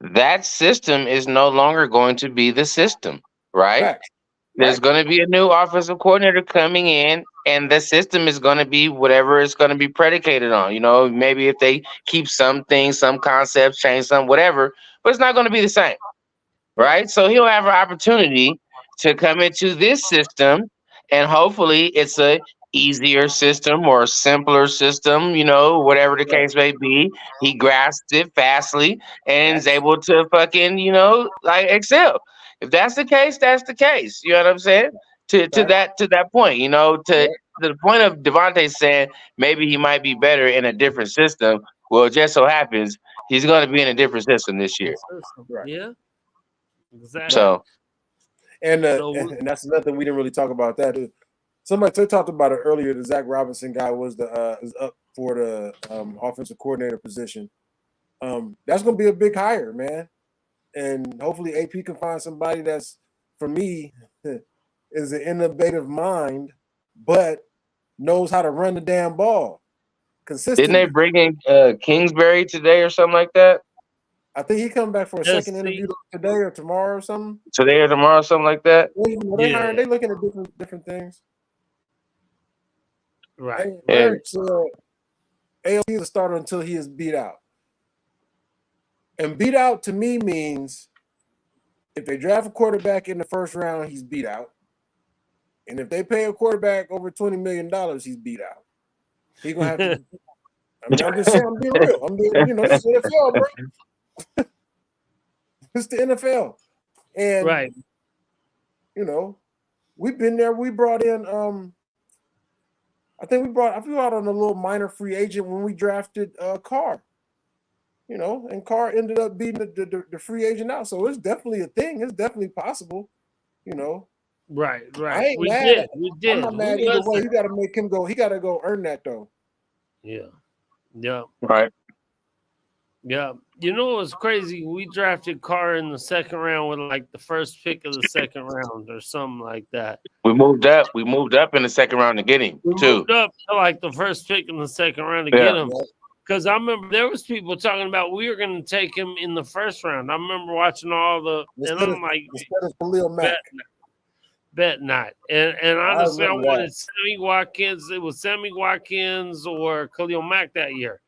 that system is no longer going to be the system, right? Facts. There's going to be a new offensive coordinator coming in, and the system is going to be whatever it's going to be predicated on. Maybe if they keep some things, some concepts, change some, whatever, but it's not going to be the same, right? So he'll have an opportunity to come into this system, and hopefully it's a easier system or a simpler system, whatever the case may be. He grasps it fastly and is able to fucking, excel. If that's the case, that's the case. You know what I'm saying? To that point, to the point of Devontae saying maybe he might be better in a different system. Well, it just so happens he's going to be in a different system this year. Right. Yeah. Exactly. So, and that's another thing we didn't really talk about that. somebody they talked about it earlier. The Zach Robinson guy was is up for the offensive coordinator position. That's going to be a big hire, man. And hopefully AP can find somebody that's, for me, is an innovative mind, but knows how to run the damn ball Didn't they consistently. bring in Kingsbury today or something like that? I think he coming back for a Let's second see. interview today or tomorrow or something. Today or tomorrow, something like that? They Yeah, hiring. They looking at different things. right. Hey, Yeah. Eric said AOC is a starter until he is beat out. And beat out to me means if they draft a quarterback in the first round, he's beat out. And if they pay a quarterback over $20 million, he's beat out. He's gonna have to. I mean, I'm just saying, I'm being real. I'm being, this is the NFL, bro. It's the NFL. And Right. We've been there. We brought in I think we brought on a little minor free agent when we drafted Carr. And Carr ended up beating the free agent out. So it's definitely a thing. It's definitely possible. Right. I ain't We mad. did. We did. I'm not mad either way. You got to make him go. He got to go earn that though. Yeah. Yeah. Right. Yeah. You know what's crazy? We drafted Carr in the second round with like the first pick of the second round or something like that. We moved up. We moved up in the second round to get him We too. moved up to like the first pick in the second round to Yeah. get him. Because I remember there was people talking about we were going to take him in the first round. I remember watching all the, and I'm like, instead of Khalil Mack. Bet not. And honestly, I remember wanted Sammy Watkins. It was Sammy Watkins or Khalil Mack that year,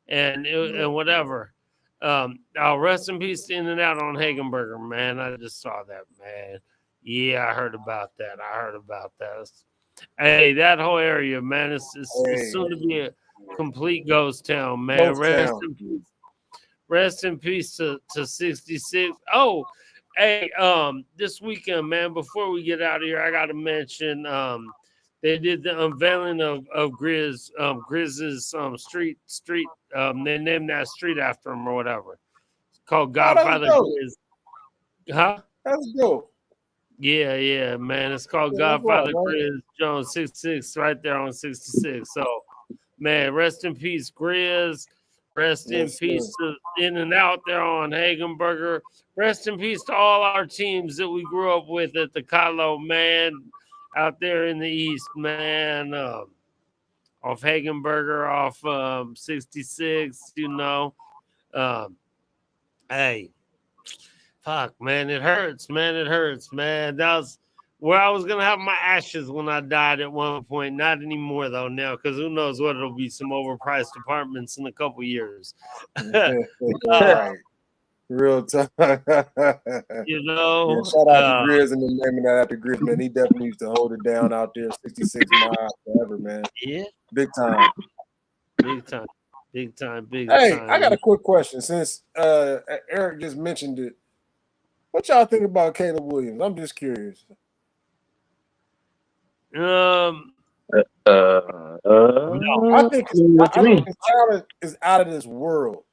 and whatever. Rest in peace to In and Out on Hagenberger, man. I just saw that, man. Yeah, I heard about that. Hey, that whole area, man, it's soon to be a complete ghost town, man. Rest in peace to 66. Oh, hey, this weekend, man, before we get out of here, I gotta mention they did the unveiling of Grizz's street. They named that street after him or whatever. It's called Godfather Grizz. Huh? That's dope. Yeah, man. It's called Godfather Grizz Jones 66 right there on 66. So, man, rest in peace, Grizz. Rest in peace to In and Out there on Hagenberger. Rest in peace to all our teams that we grew up with at the Calo, man, out there in the East, man. Off Hagenberger, off 66, Hey, fuck, man, it hurts, man. That was where I was going to have my ashes when I died at one point. Not anymore, though, now, because who knows what it'll be, some overpriced apartments in a couple years. Right. Real time. Shout out to Grizz and the naming that after Grizz, man. He definitely used to hold it down out there, 66 miles forever, man. Yeah. Big time. Hey, I got a quick question. Since Eric just mentioned it, what y'all think about Caleb Williams? I'm just curious. No. I think his talent is out of this world.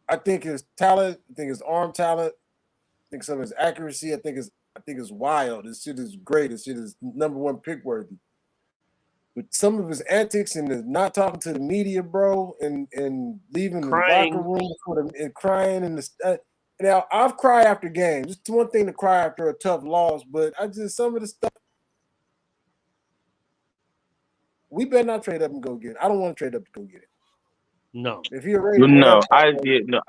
I think his talent, I think his arm talent, I think some of his accuracy, I think it's wild. This shit is great. This shit is number one pick worthy. But some of his antics and the not talking to the media, bro, and leaving the locker room and crying and now I've cried after games. It's one thing to cry after a tough loss, but some of the stuff we better not trade up and go get it. I don't want to trade up to go get it. No. If you're ready, no. I don't even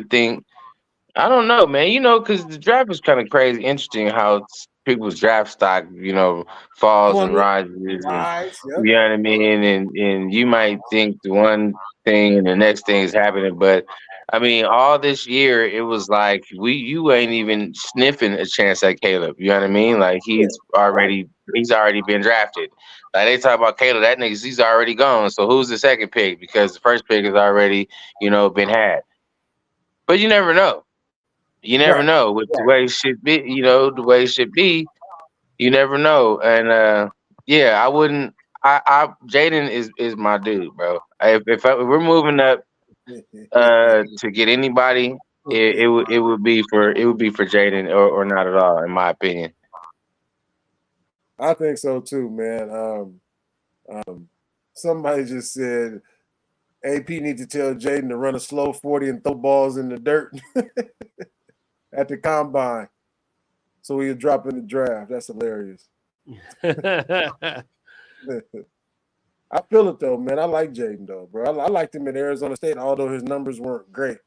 think. I don't know, man. Because the draft is kind of crazy, interesting how people's draft stock, falls and rises. You know what I mean? And you might think the one thing and the next thing is happening, but I mean, all this year it was like you ain't even sniffing a chance at Caleb. You know what I mean? Like he's already been drafted. Like they talk about Caleb, that nigga, he's already gone. So who's the second pick? Because the first pick has already, been had. But you never know. You never know with the way it should be. The way it should be. You never know. And I wouldn't. Jaden is my dude, bro. If we're moving up to get anybody, it would be for Jaden or not at all, in my opinion. I think so too, man. Somebody just said AP needs to tell Jaden to run a slow 40 and throw balls in the dirt at the combine, so he'll drop in the draft. That's hilarious. I feel it though, man. I like Jaden though, bro. I liked him at Arizona State, although his numbers weren't great.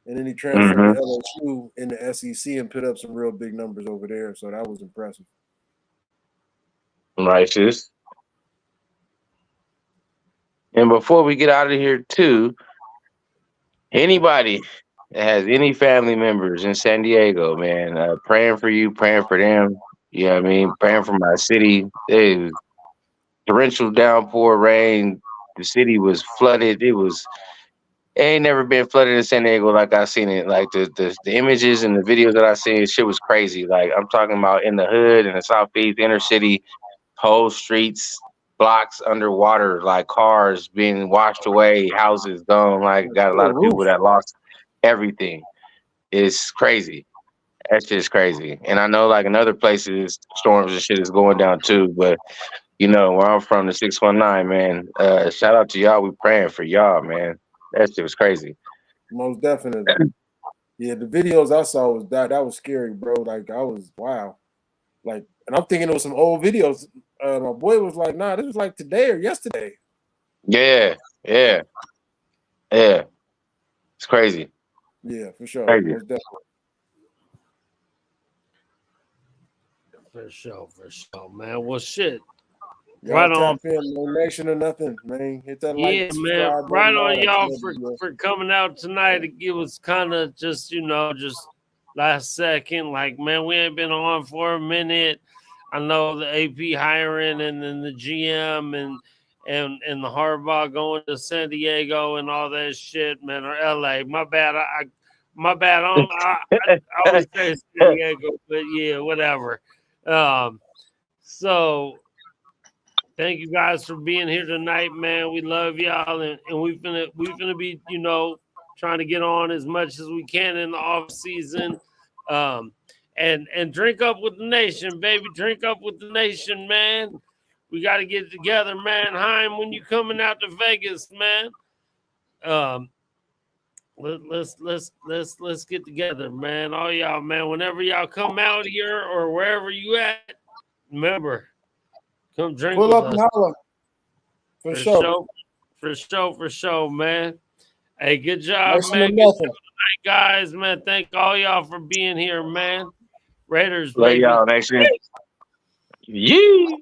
And then he transferred to LSU in the SEC and put up some real big numbers over there. So that was impressive. Righteous. And before we get out of here, too, anybody that has any family members in San Diego, man, praying for you, praying for them. You know what I mean? Praying for my city. It was torrential downpour, rain. The city was flooded. It ain't never been flooded in San Diego like I seen it. Like the images and the videos that I seen, shit was crazy. Like I'm talking about in the hood, in the southeast, inner city, whole streets, blocks underwater, like cars being washed away, houses gone. Like got a lot of people that lost everything. It's crazy. That's just crazy. And I know like in other places, storms and shit is going down too. But you know, where I'm from, the 619, man. Shout out to y'all. We praying for y'all, man. That shit was crazy. Most definitely. Yeah, the videos I saw was that was scary, bro. Like I was wow. Like, and I'm thinking it was some old videos. My boy was like, "Nah, this was like today or yesterday." Yeah. It's crazy. Yeah, for sure. Crazy. Most definitely. For sure, man. Well, shit. Y'all Right on. tap in, no nation or nothing, man. Hit that like, Yeah, man. subscribe Right button, all on, that y'all, stuff, for coming out tonight. It was kind of just, just last second. Like, man, we ain't been on for a minute. I know the AP hiring and then the GM and the Harbaugh going to San Diego and all that shit, man, or LA. My bad. My bad. I always say San Diego, but yeah, whatever. So thank you guys for being here tonight, man. We love y'all, and we finna be, trying to get on as much as we can in the off season. And drink up with the nation, baby. Drink up with the nation, man. We got to get together, man. Heim, when you coming out to Vegas, man. Let's get together, man. All y'all, man. Whenever y'all come out here or wherever you at, remember, come drink Pull with up us. and holler. For sure, man. Hey, good job, Nice man. to Good nothing. job tonight, guys, man. Thank all y'all for being here, man. Raiders, Love baby. y'all. Next year. Yeeee.